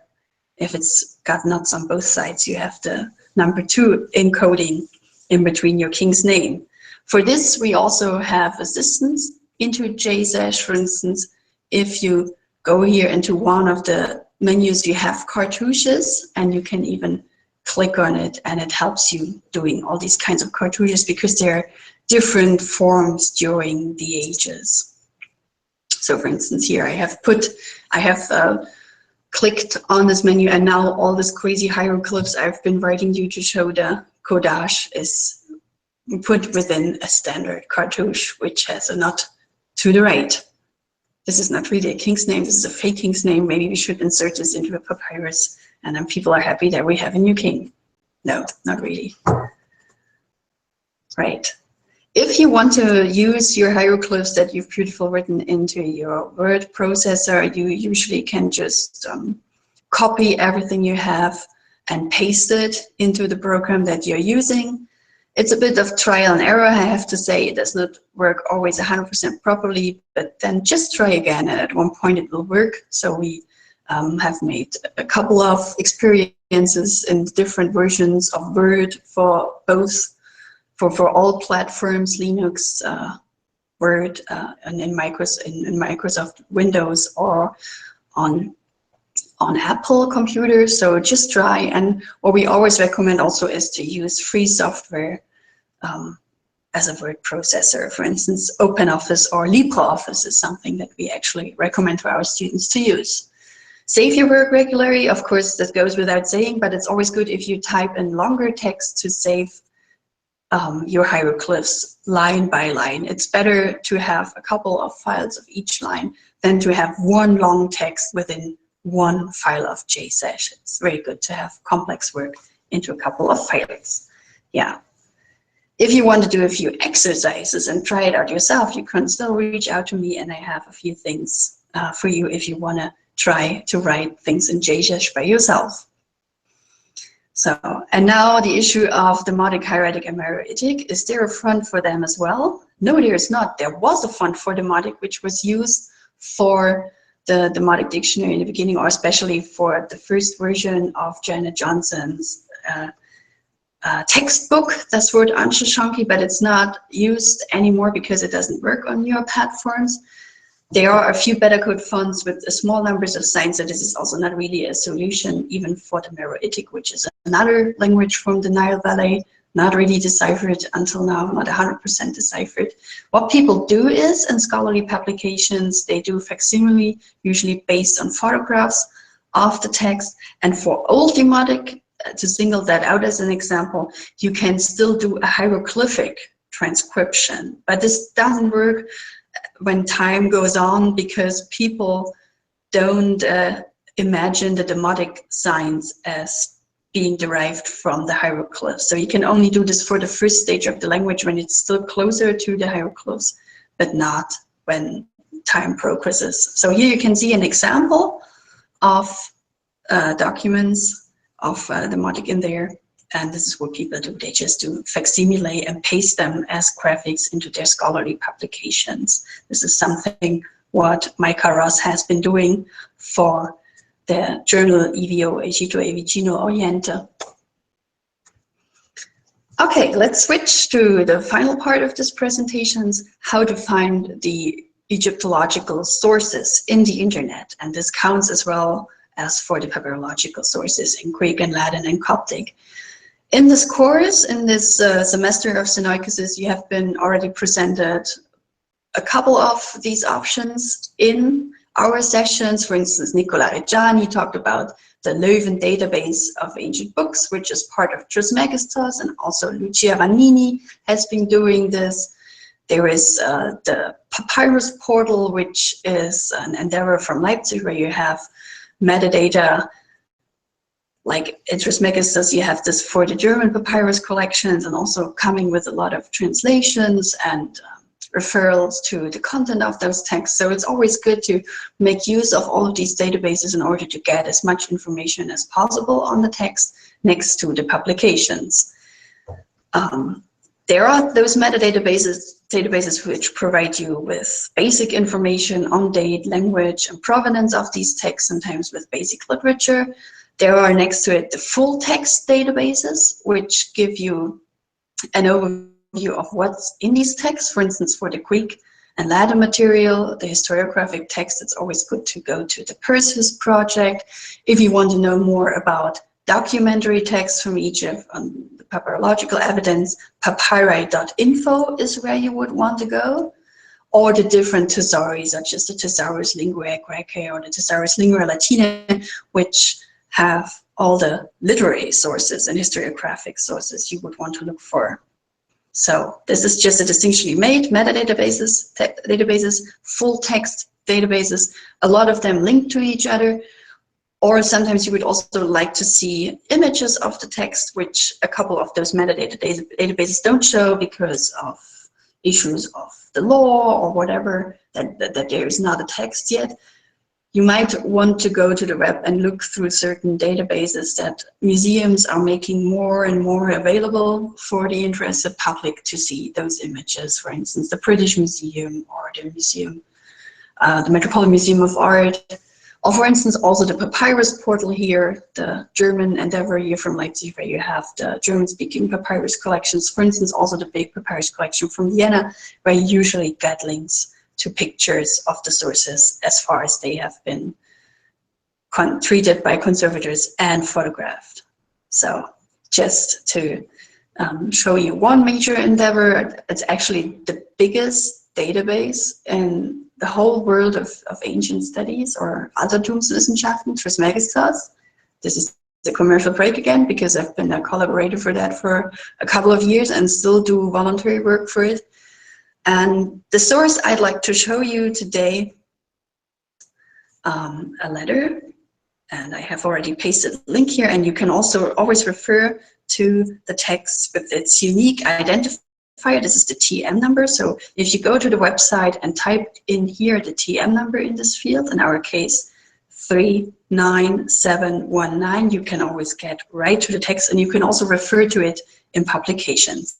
if it's got knots on both sides, you have the number 2 encoding in between your king's name. For this, we also have assistance into JSesh. For instance, if you go here into one of the menus, you have cartouches, and you can even click on it, and it helps you doing all these kinds of cartouches, because there are different forms during the ages. So for instance, here I have clicked on this menu, and now all this crazy hieroglyphs I've been writing you to show the codage is put within a standard cartouche, which has a knot to the right. This is not really a king's name, this is a fake king's name. Maybe we should insert this into a papyrus, and then people are happy that we have a new king. No, not really. Right. If you want to use your hieroglyphs that you've beautifully written into your word processor, you usually can just copy everything you have and paste it into the program that you're using. It's a bit of trial and error, I have to say. It does not work always 100% properly, but then just try again, and at one point it will work. So we have made a couple of experiences in different versions of Word for both, for all platforms, Linux, Word, and in Microsoft Windows, or on Apple computers. So just try. And what we always recommend also is to use free software as a word processor. For instance, OpenOffice or LibreOffice is something that we actually recommend for our students to use. Save your work regularly. Of course, that goes without saying, but it's always good if you type in longer text to save your hieroglyphs line by line. It's better to have a couple of files of each line than to have one long text within one file of JSesh. It's very good to have complex work into a couple of files. Yeah. If you want to do a few exercises and try it out yourself, you can still reach out to me, and I have a few things for you if you want to try to write things in JSesh by yourself. So, and now the issue of Demotic, Hieratic, and Meroitic. Is there a font for them as well? No, there is not. There was a font for Demotic, which was used for the Demotic dictionary in the beginning, or especially for the first version of Janet Johnson's textbook. That's word Anshashanki, but it's not used anymore because it doesn't work on your platforms. There are a few better code fonts with small numbers of signs, so this is also not really a solution even for the Meroitic, which is another language from the Nile Valley, not really deciphered until now, not 100% deciphered. What people do is, in scholarly publications, they do facsimile, usually based on photographs of the text. And for old Demotic, to single that out as an example, you can still do a hieroglyphic transcription, but this doesn't work when time goes on, because people don't imagine the Demotic signs as being derived from the hieroglyphs. So you can only do this for the first stage of the language when it's still closer to the hieroglyphs, but not when time progresses. So here you can see an example of documents of Demotic in there. And this is what people do. They just do facsimile and paste them as graphics into their scholarly publications. This is something what Micah Ross has been doing for the journal EVO Egito e Vicino Oriente. Okay, let's switch to the final part of this presentation, how to find the Egyptological sources in the internet. And this counts as well as for the papyrological sources in Greek and Latin and Coptic. In this course, in this semester of Sunoikisis, you have been already presented a couple of these options in our sessions. For instance, Nicola Reggiani talked about the Leuven database of ancient books, which is part of Trismegistus, and also Lucia Vanini has been doing this. There is the Papyrus portal, which is an endeavor from Leipzig, where you have metadata. Like in Trismegistus, you have this for the German papyrus collections, and also coming with a lot of translations and referrals to the content of those texts. So it's always good to make use of all of these databases in order to get as much information as possible on the text next to the publications. There are those databases which provide you with basic information on date, language, and provenance of these texts, sometimes with basic literature. There are next to it the full text databases, which give you an overview of what's in these texts. For instance, for the Greek and Latin material, the historiographic text, it's always good to go to the Perseus project. If you want to know more about documentary texts from Egypt on the papyrological evidence, papyri.info is where you would want to go, or the different thesauri, such as the Thesaurus Linguae Graecae or the Thesaurus Linguae Latinae, which have all the literary sources and historiographic sources you would want to look for. So this is just a distinction you made: metadatabases, full text databases, a lot of them linked to each other. Or sometimes you would also like to see images of the text, which a couple of those metadata databases don't show because of issues of the law or whatever, that there is not a text yet. You might want to go to the web and look through certain databases that museums are making more and more available for the interested public to see those images. For instance, the British Museum or the Museum, the Metropolitan Museum of Art, or for instance, also the Papyrus portal here, the German endeavor here from Leipzig, where you have the German-speaking papyrus collections. For instance, also the big papyrus collection from Vienna, where you usually get links to pictures of the sources as far as they have been treated by conservators and photographed. So just to show you one major endeavor, it's actually the biggest database in the whole world of ancient studies or Altertumswissenschaften, Trismegistus. This is the commercial break again, because I've been a collaborator for that for a couple of years and still do voluntary work for it. And the source I'd like to show you today, a letter, and I have already pasted a link here, and you can also always refer to the text with its unique identifier. This is the TM number. So if you go to the website and type in here the TM number in this field, in our case 39719, you can always get right to the text, and you can also refer to it in publications.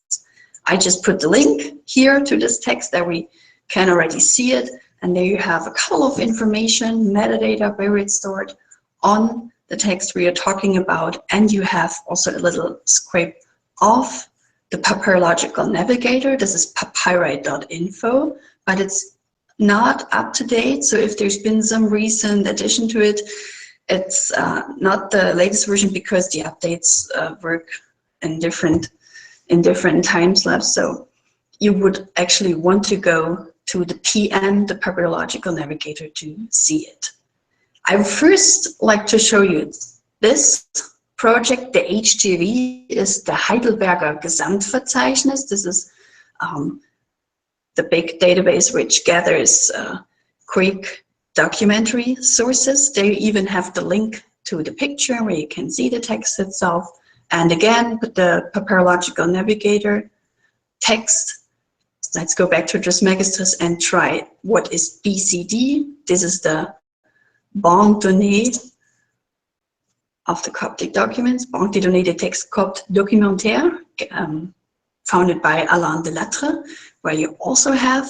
I just put the link here to this text that we can already see it, and there you have a couple of information, metadata, where it's stored on the text we are talking about, and you have also a little scrape of the papyrological navigator. This is papyri.info, but it's not up to date. So if there's been some recent addition to it, it's not the latest version, because the updates work in different time slabs. So you would actually want to go to the PM, the papyrological navigator, to see it. I would first like to show you this project. The HGV is the Heidelberger Gesamtverzeichnis. This is the big database which gathers Greek documentary sources. They even have the link to the picture where you can see the text itself. And again, with the papyrological navigator text, let's go back to Trismegistus and try what is BCD. This is the Banque Donnée of the Coptic documents, Banque des Données des Textes Coptes Documentaires, founded by Alain Delattre, where you also have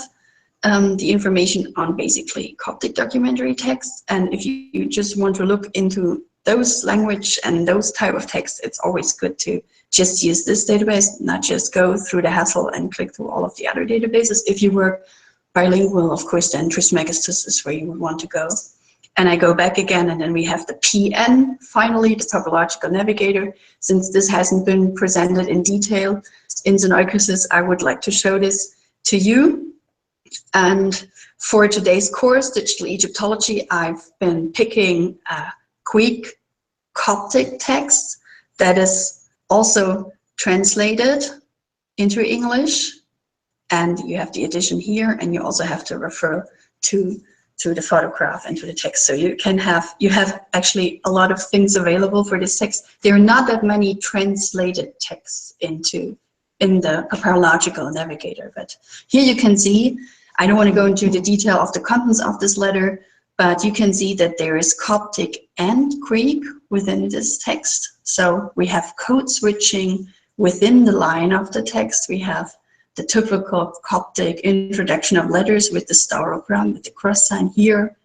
the information on basically Coptic documentary texts. And if you just want to look into those language and those type of texts, it's always good to just use this database, not just go through the hassle and click through all of the other databases. If you work bilingual, of course, then Trismegistus is where you would want to go. and I go back again, and then we have the PN, finally, the topological navigator. Since this hasn't been presented in detail in Sunoikisis, I would like to show this to you. And for today's course, Digital Egyptology, I've been picking a Greek Coptic text that is also translated into English. And you have the edition here, and you also have to refer to the photograph and to the text. So you have actually a lot of things available for this text. There are not that many translated texts in the Archaeological navigator, but here you can see, I don't want to go into the detail of the contents of this letter, but you can see that there is Coptic and Greek within this text. So we have code switching within the line of the text. We have the typical Coptic introduction of letters with the staurogram, with the cross sign here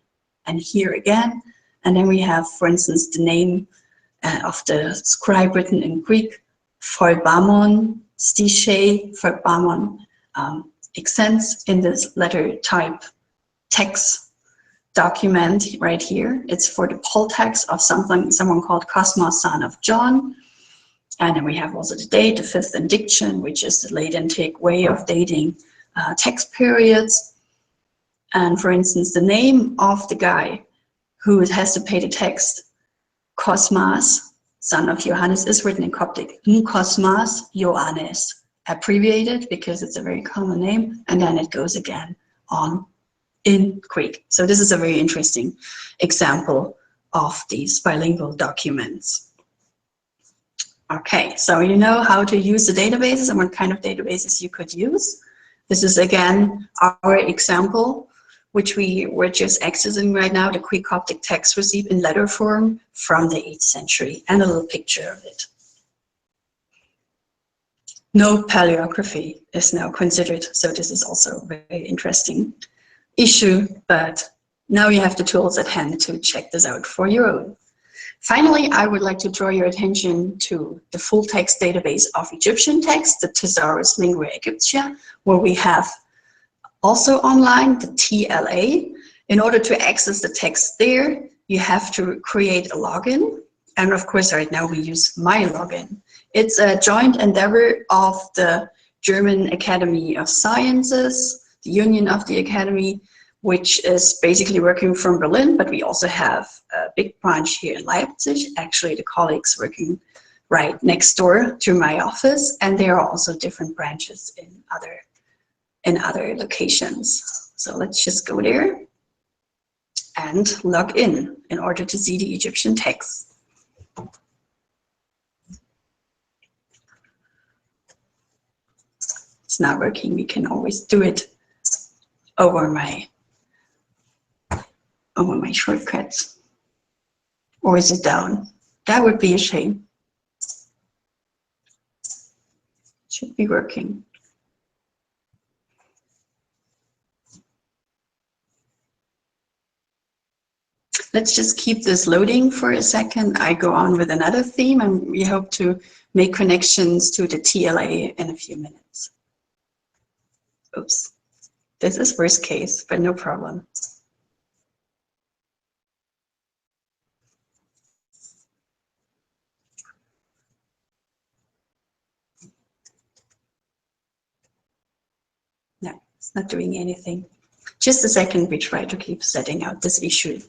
and here again. And then we have, for instance, the name of the scribe written in Greek, Pholbamon, Stiche, Pholbamon, extends in this letter type text document right here. It's for the poltext of someone called Cosmos, son of John. And then we have also the date, the fifth indiction, which is the late antique way of dating text periods. And for instance, the name of the guy who has to pay the text, Cosmas, son of Johannes, is written in Coptic, Cosmas Ioannis, abbreviated because it's a very common name, and then it goes again on in Greek. So this is a very interesting example of these bilingual documents. Okay, so you know how to use the databases and what kind of databases you could use. This is again our example, which we're just accessing right now, the Greek Coptic text receipt in letter form from the 8th century, and a little picture of it. No paleography is now considered, so this is also a very interesting issue, but now you have the tools at hand to check this out for your own. Finally, I would like to draw your attention to the full text database of Egyptian text, the Thesaurus Linguae Egyptia, where we have also online the TLA. In order to access the text there, you have to create a login. And of course, right now we use my login. It's a joint endeavor of the German Academy of Sciences, the Union of the Academy, which is basically working from Berlin, but we also have a big branch here in Leipzig. Actually, the colleagues working right next door to my office, and there are also different branches in other locations. So let's just go there and log in order to see the Egyptian text. It's not working. We can always do it over my shortcuts. Or is it down? That would be a shame. Should be working. Let's just keep this loading for a second. I go on with another theme, and we hope to make connections to the TLA in a few minutes. Oops. This is worst case, but no problem. No, it's not doing anything. Just a second, we try to keep setting out this issue.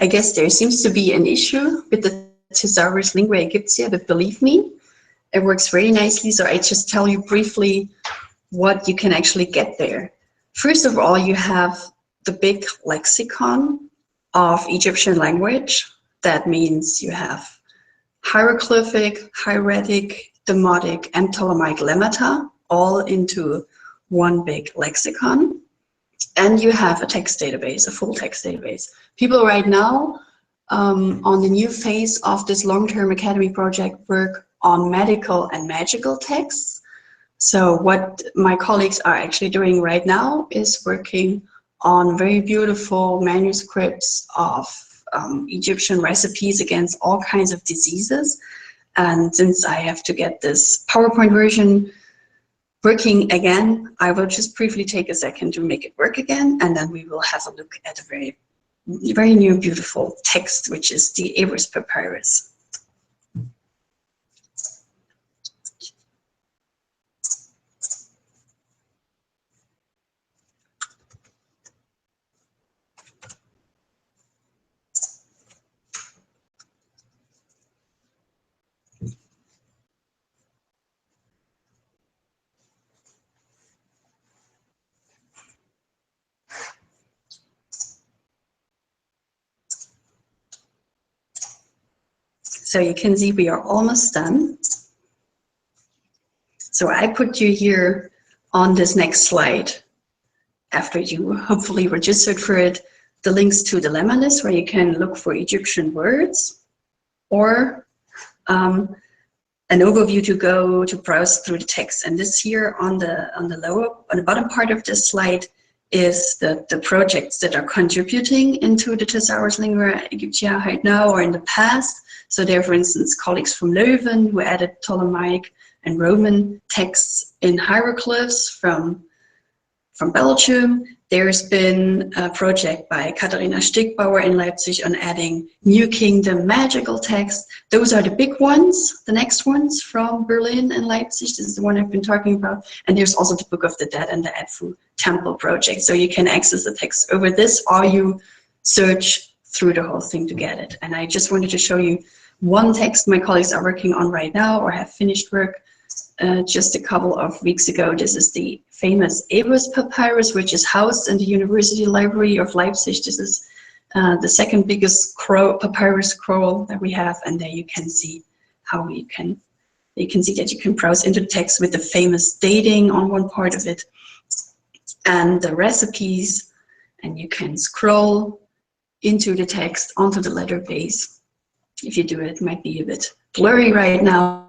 I guess there seems to be an issue with the Thesaurus Lingua Egyptia, but believe me, it works very nicely. So I just tell you briefly what you can actually get there. First of all, you have the big lexicon of Egyptian language. That means you have hieroglyphic, hieratic, demotic, and Ptolemaic lemmata all into one big lexicon. And you have a text database, a full text database. People right now on the new phase of this long-term academy project work on medical and magical texts. So what my colleagues are actually doing right now is working on very beautiful manuscripts of Egyptian recipes against all kinds of diseases. And since I have to get this PowerPoint version working again, I will just briefly take a second to make it work again, and then we will have a look at a very, very new, beautiful text, which is the Ebers Papyrus. So you can see we are almost done. So I put you here on this next slide, after you hopefully registered for it, the links to the lemma list where you can look for Egyptian words, or an overview to go to browse through the text. And this here on the bottom part of this slide is the projects that are contributing into the Thesaurus Lingua Egyptia right now or in the past. So there are, for instance, colleagues from Leuven who added Ptolemaic and Roman texts in hieroglyphs from Belgium. There's been a project by Katharina Stickbauer in Leipzig on adding New Kingdom magical texts. Those are the big ones. The next ones from Berlin and Leipzig, this is the one I've been talking about. And there's also the Book of the Dead and the Edfu Temple project. So you can access the text over this, or you search through the whole thing to get it. And I just wanted to show you one text my colleagues are working on right now or have finished work just a couple of weeks ago. This is the famous Ebers Papyrus, which is housed in the University Library of Leipzig. This is the second biggest papyrus scroll that we have, and there you can see how you can see that you can browse into the text with the famous dating on one part of it and the recipes, and you can scroll into the text onto the letter base. If you do it, might be a bit blurry right now.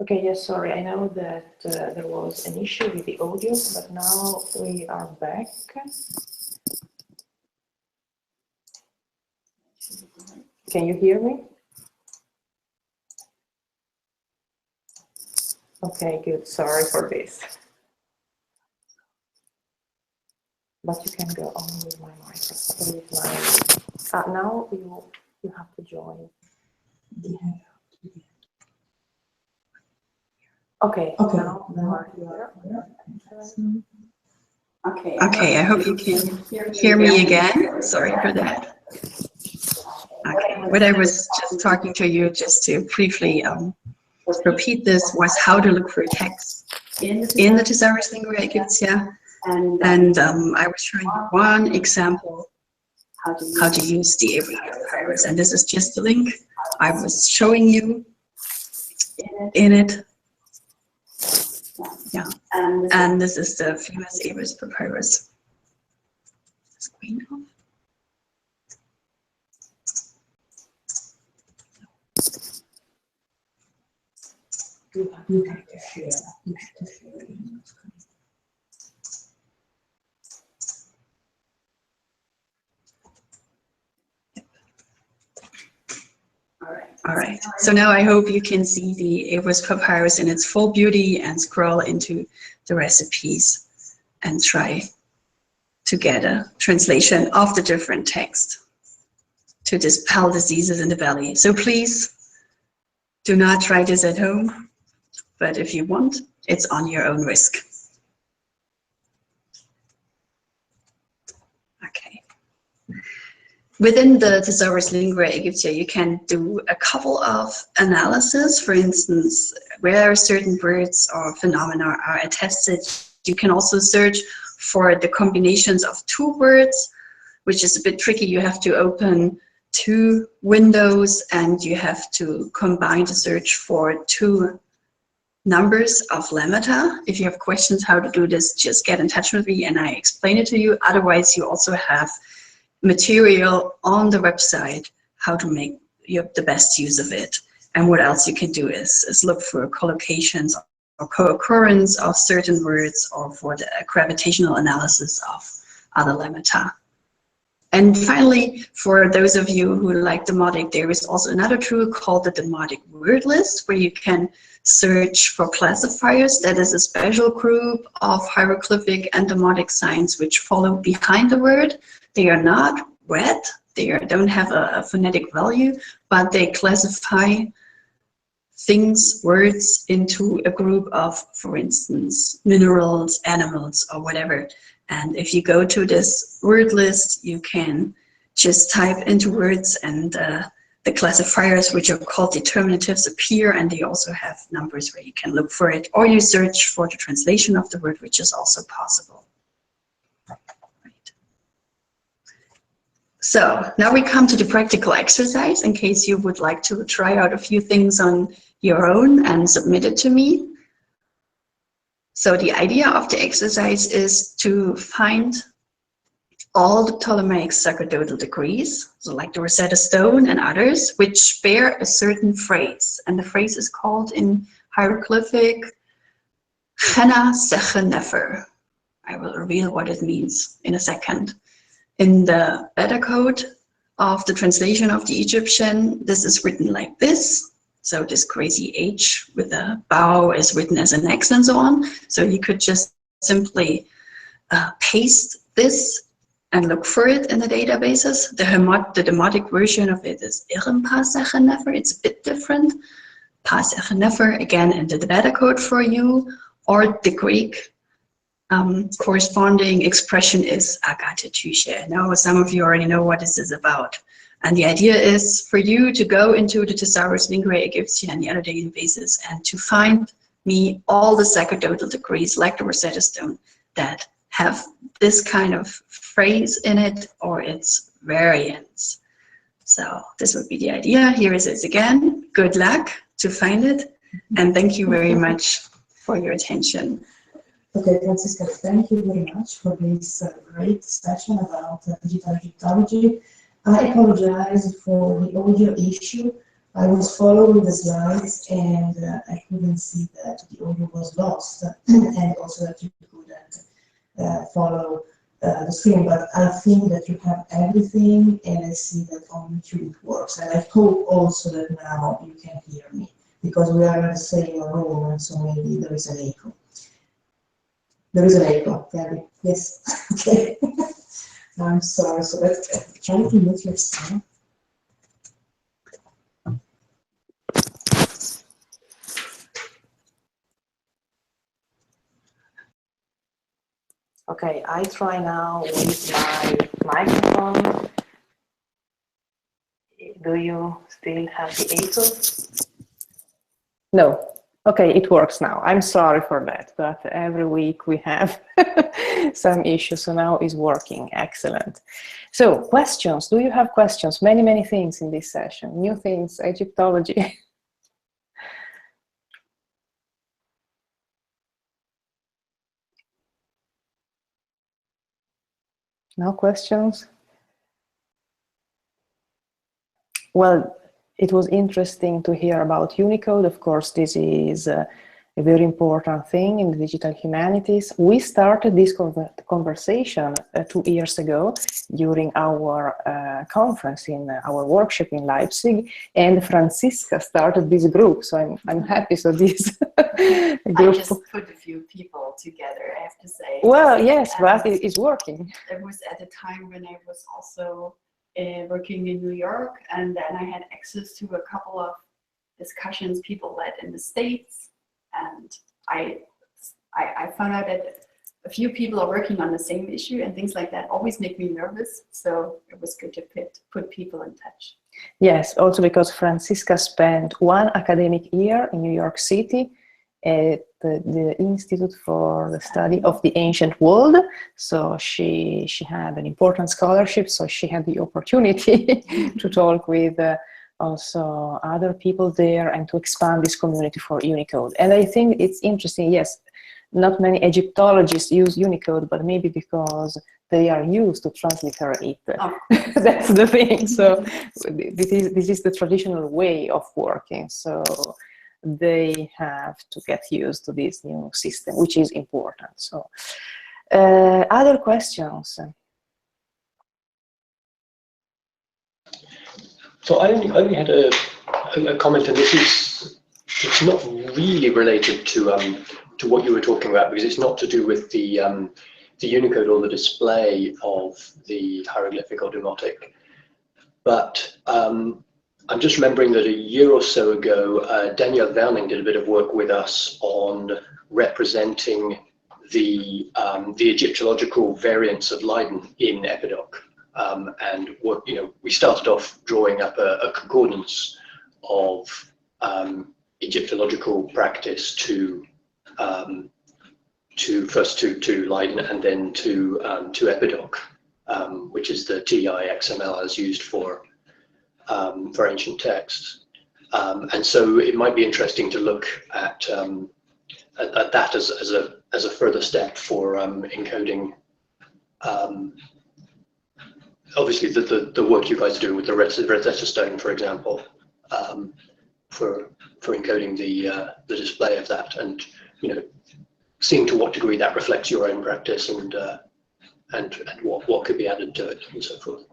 Okay, yes, sorry, I know that there was an issue with the audio, but now we are back. Can you hear me? Okay, good, sorry for this. But you can go on with my microphone, now you have to join. Okay, now you are here. Okay, I hope you can hear me again. Sorry for that. Okay, what I was just talking to you, just to briefly repeat this, was how to look for text in the Thesaurus Lingua Egyptia. And I was showing you one example how to use the Ebers Papyrus. And this is just the link I was showing you in it. Yeah, and this is the famous Ebers papyrus. Screen off. You have to share. All right, so now I hope you can see the Ebers papyrus in its full beauty and scroll into the recipes and try to get a translation of the different text to dispel diseases in the belly. So please do not try this at home, but if you want, it's on your own risk. Okay. Within the Thesaurus Linguae Egyptia, you can do a couple of analyses. For instance, where certain words or phenomena are attested. You can also search for the combinations of two words, which is a bit tricky. You have to open two windows and you have to combine the search for two numbers of lemmata. If you have questions how to do this, just get in touch with me and I explain it to you. Otherwise, you also have material on the website how to make the best use of it. And what else you can do is look for collocations or co-occurrence of certain words or for the gravitational analysis of other lemmata. And finally, for those of you who like Demotic, there is also another tool called the Demotic word list, where you can search for classifiers. That is a special group of hieroglyphic and Demotic signs which follow behind the word. They are not red, they don't have a phonetic value, but they classify things, words, into a group of, for instance, minerals, animals, or whatever. And if you go to this word list, you can just type into words and the classifiers, which are called determinatives, appear, and they also have numbers where you can look for it, or you search for the translation of the word, which is also possible. Right. So now we come to the practical exercise, in case you would like to try out a few things on your own and submit it to me. So the idea of the exercise is to find all the Ptolemaic sacerdotal degrees, so like the Rosetta Stone and others, which bear a certain phrase. And the phrase is called in hieroglyphic Chena Seche Nefer. I will reveal what it means in a second. In the beta code of the translation of the Egyptian, this is written like this. So this crazy H with a bow is written as an X and so on. So you could just simply paste this and look for it in the databases. The Demotic version of it is Irempa Seche Nefer. It's a bit different. Pa Seche Nefer, again, in the beta code for you. Or the Greek corresponding expression is agate touche. Now, some of you already know what this is about. And the idea is for you to go into the Thesaurus Linguae Egyptia and the other databases and to find me all the sacerdotal degrees, like the Rosetta Stone, that have this kind of phrase in it or its variants. So this would be the idea. Here it is again. Good luck to find it. And thank you very much for your attention. Okay, Franziska, thank you very much for this great session about digital Egyptology. I apologize for the audio issue. I was following the slides and I couldn't see that the audio was lost and also that you couldn't follow the screen, but I think that you have everything and I see that on YouTube it works. And I hope also that now you can hear me because we are in the same room and so maybe there is an echo. There is an echo, Gabby. Yes. Okay. I'm sorry. So let's try to mute your sound. Okay, I try now with my microphone. Do you still have the echo? No. Okay, it works now. I'm sorry for that, but every week we have some issues, so now it's working. Excellent. So, questions. Do you have questions? Many, many things in this session. New things, Egyptology. No questions? Well, it was interesting to hear about Unicode. Of course, this is a very important thing in the digital humanities. We started this conversation 2 years ago during our conference in our workshop in Leipzig, and Franziska started this group. So I'm happy. So this group. I just put a few people together, I have to say. Well, yes, but it's working. It was at a time when I was also working in New York, and then I had access to a couple of discussions people led in the States, and I found out that a few people are working on the same issue, and things like that always make me nervous, so it was good to put people in touch. Yes, also because Franziska spent 1 academic year in New York City at the Institute for the Study of the Ancient World. So she had an important scholarship, so she had the opportunity to talk with also other people there and to expand this community for Unicode. And I think it's interesting, yes, not many Egyptologists use Unicode, but maybe because they are used to transliterate it. Oh. That's the thing. So this is the traditional way of working. So they have to get used to this new system, which is important. So, other questions? So I only had a comment, and it's not really related to what you were talking about, because it's not to do with the Unicode or the display of the hieroglyphic or demotic, but I'm just remembering that a year or so ago, Danielle Werning did a bit of work with us on representing the Egyptological variants of Leiden in Epidoc. And what, we started off drawing up a concordance of Egyptological practice to first to Leiden and then to Epidoc, which is the TI XML as used for ancient texts, and so it might be interesting to look at that as a further step for encoding. Obviously, the work you guys do with the Rosetta Stone, for example, for encoding the display of that, and seeing to what degree that reflects your own practice and what could be added to it and so forth.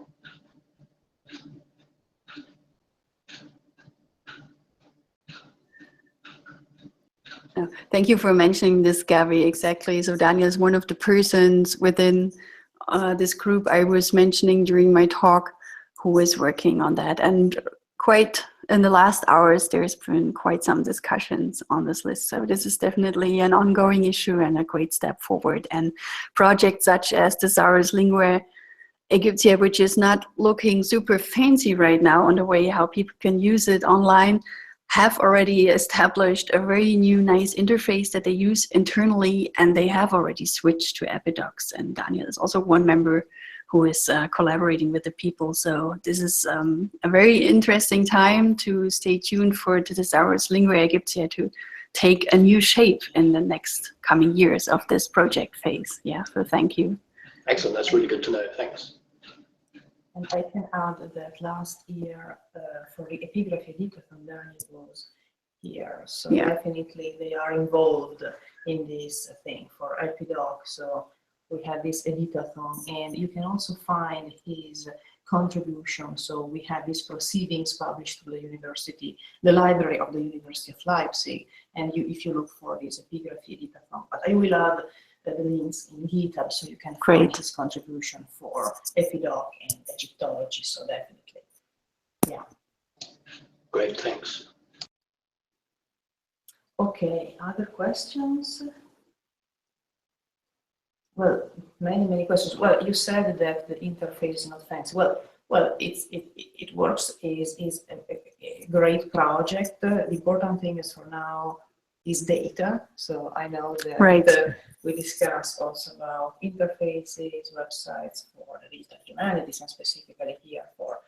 Thank you for mentioning this, Gabby. Exactly. So Daniel is one of the persons within this group I was mentioning during my talk who is working on that. And quite in the last hours, there's been quite some discussions on this list. So this is definitely an ongoing issue and a great step forward. And projects such as the Thesaurus Linguae Egyptia, which is not looking super fancy right now on the way how people can use it online, have already established a very new, nice interface that they use internally, and they have already switched to Epidocs. And Daniel is also one member who is collaborating with the people. So this is a very interesting time to stay tuned for the Thesaurus Linguae Egyptia to take a new shape in the next coming years of this project phase. Yeah, so thank you. Excellent, that's really good to know, thanks. And I can add that last year for the epigraphy editathon, Daniel was here. So yeah, definitely they are involved in this thing for Epidoc. So we have this editathon, and you can also find his contribution. So we have his proceedings published to the university, the library of the University of Leipzig. And if you look for this epigraphy editathon, but I will add the links in GitHub so you can find his contribution for Epidoc and Egyptology, so definitely. Yeah. Great, thanks. Okay, other questions? Well, many questions. Well, you said that the interface is not fancy. Well, it works, is a great project. The important thing is for now is data. So I know that we discussed also about interfaces, websites for the digital humanities, and specifically here for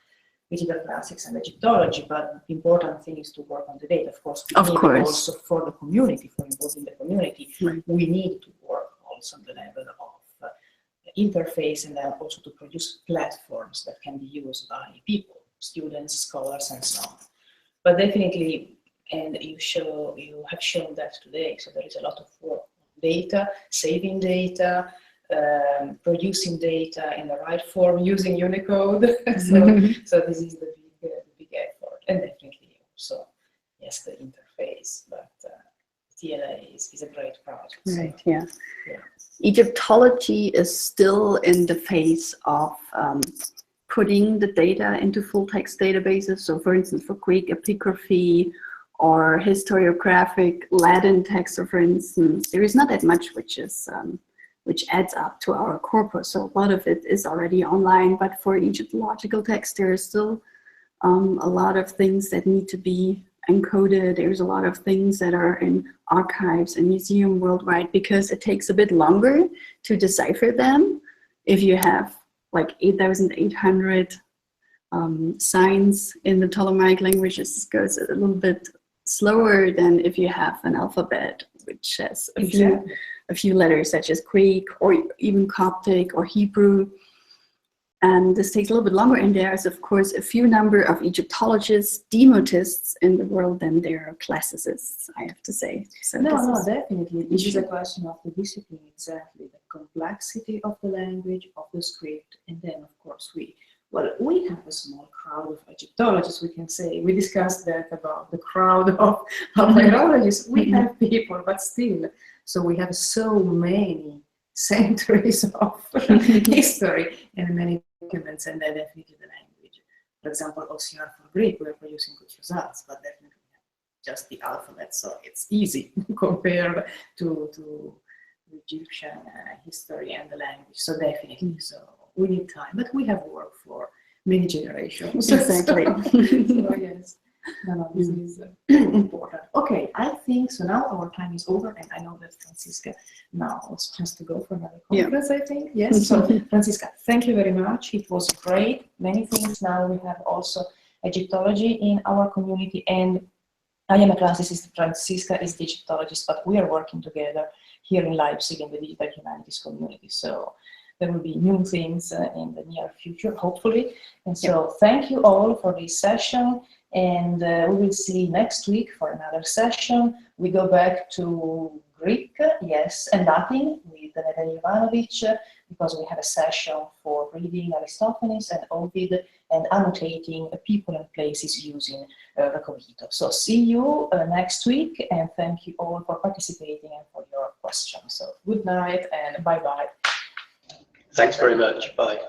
digital classics and Egyptology. But the important thing is to work on the data. Of course, also for the community, for involving the community, we need to work also on the level of interface, and then also to produce platforms that can be used by people, students, scholars, and so on. But definitely, and you have shown that today, so there is a lot of work on data, saving data, producing data in the right form, using Unicode. So this is the big effort, and definitely also, yes, the interface, but TLA is a great project. Right, so, yeah. yeah. Egyptology is still in the phase of putting the data into full-text databases. So for instance, for Greek epigraphy or historiographic Latin text, so for instance, there is not that much which is which adds up to our corpus. So a lot of it is already online, but for Egyptological text, there is still a lot of things that need to be encoded. There's a lot of things that are in archives and museums worldwide, because it takes a bit longer to decipher them. If you have like 8,800 signs in the Ptolemaic language, it goes a little bit slower than if you have an alphabet which has a few letters, such as Greek or even Coptic or Hebrew. And this takes a little bit longer, and there's of course a few number of Egyptologists, demotists in the world than there are classicists, I have to say. So no, definitely. This is a question of the discipline, exactly, the complexity of the language, of the script, and then of course we have a small crowd of Egyptologists, we can say. We discussed that about the crowd of archaeologists. We have people, but still, so we have so many centuries of history and many documents, and then definitely the language. For example, OCR for Greek, we're producing good results, but definitely just the alphabet, so it's easy compared to Egyptian history and the language. So definitely, so we need time, but we have work for many generations. Exactly. So yes. No, this is important. Okay, I think so. Now our time is over, and I know that Franziska now also has to go for another conference. I think yes. So Franziska, thank you very much. It was great. Many things. Now we have also Egyptology in our community, and I am a classicist. Franziska is the Egyptologist, but we are working together here in Leipzig in the digital humanities community. So there will be new things in the near future, hopefully. And so thank you all for this session. And we will see next week for another session. We go back to Greek, yes, and Latin with Naether, because we have a session for reading Aristophanes and Ovid and annotating people and places using Recovito. So see you next week, and thank you all for participating and for your questions. So good night and bye-bye. Thanks very much. Bye.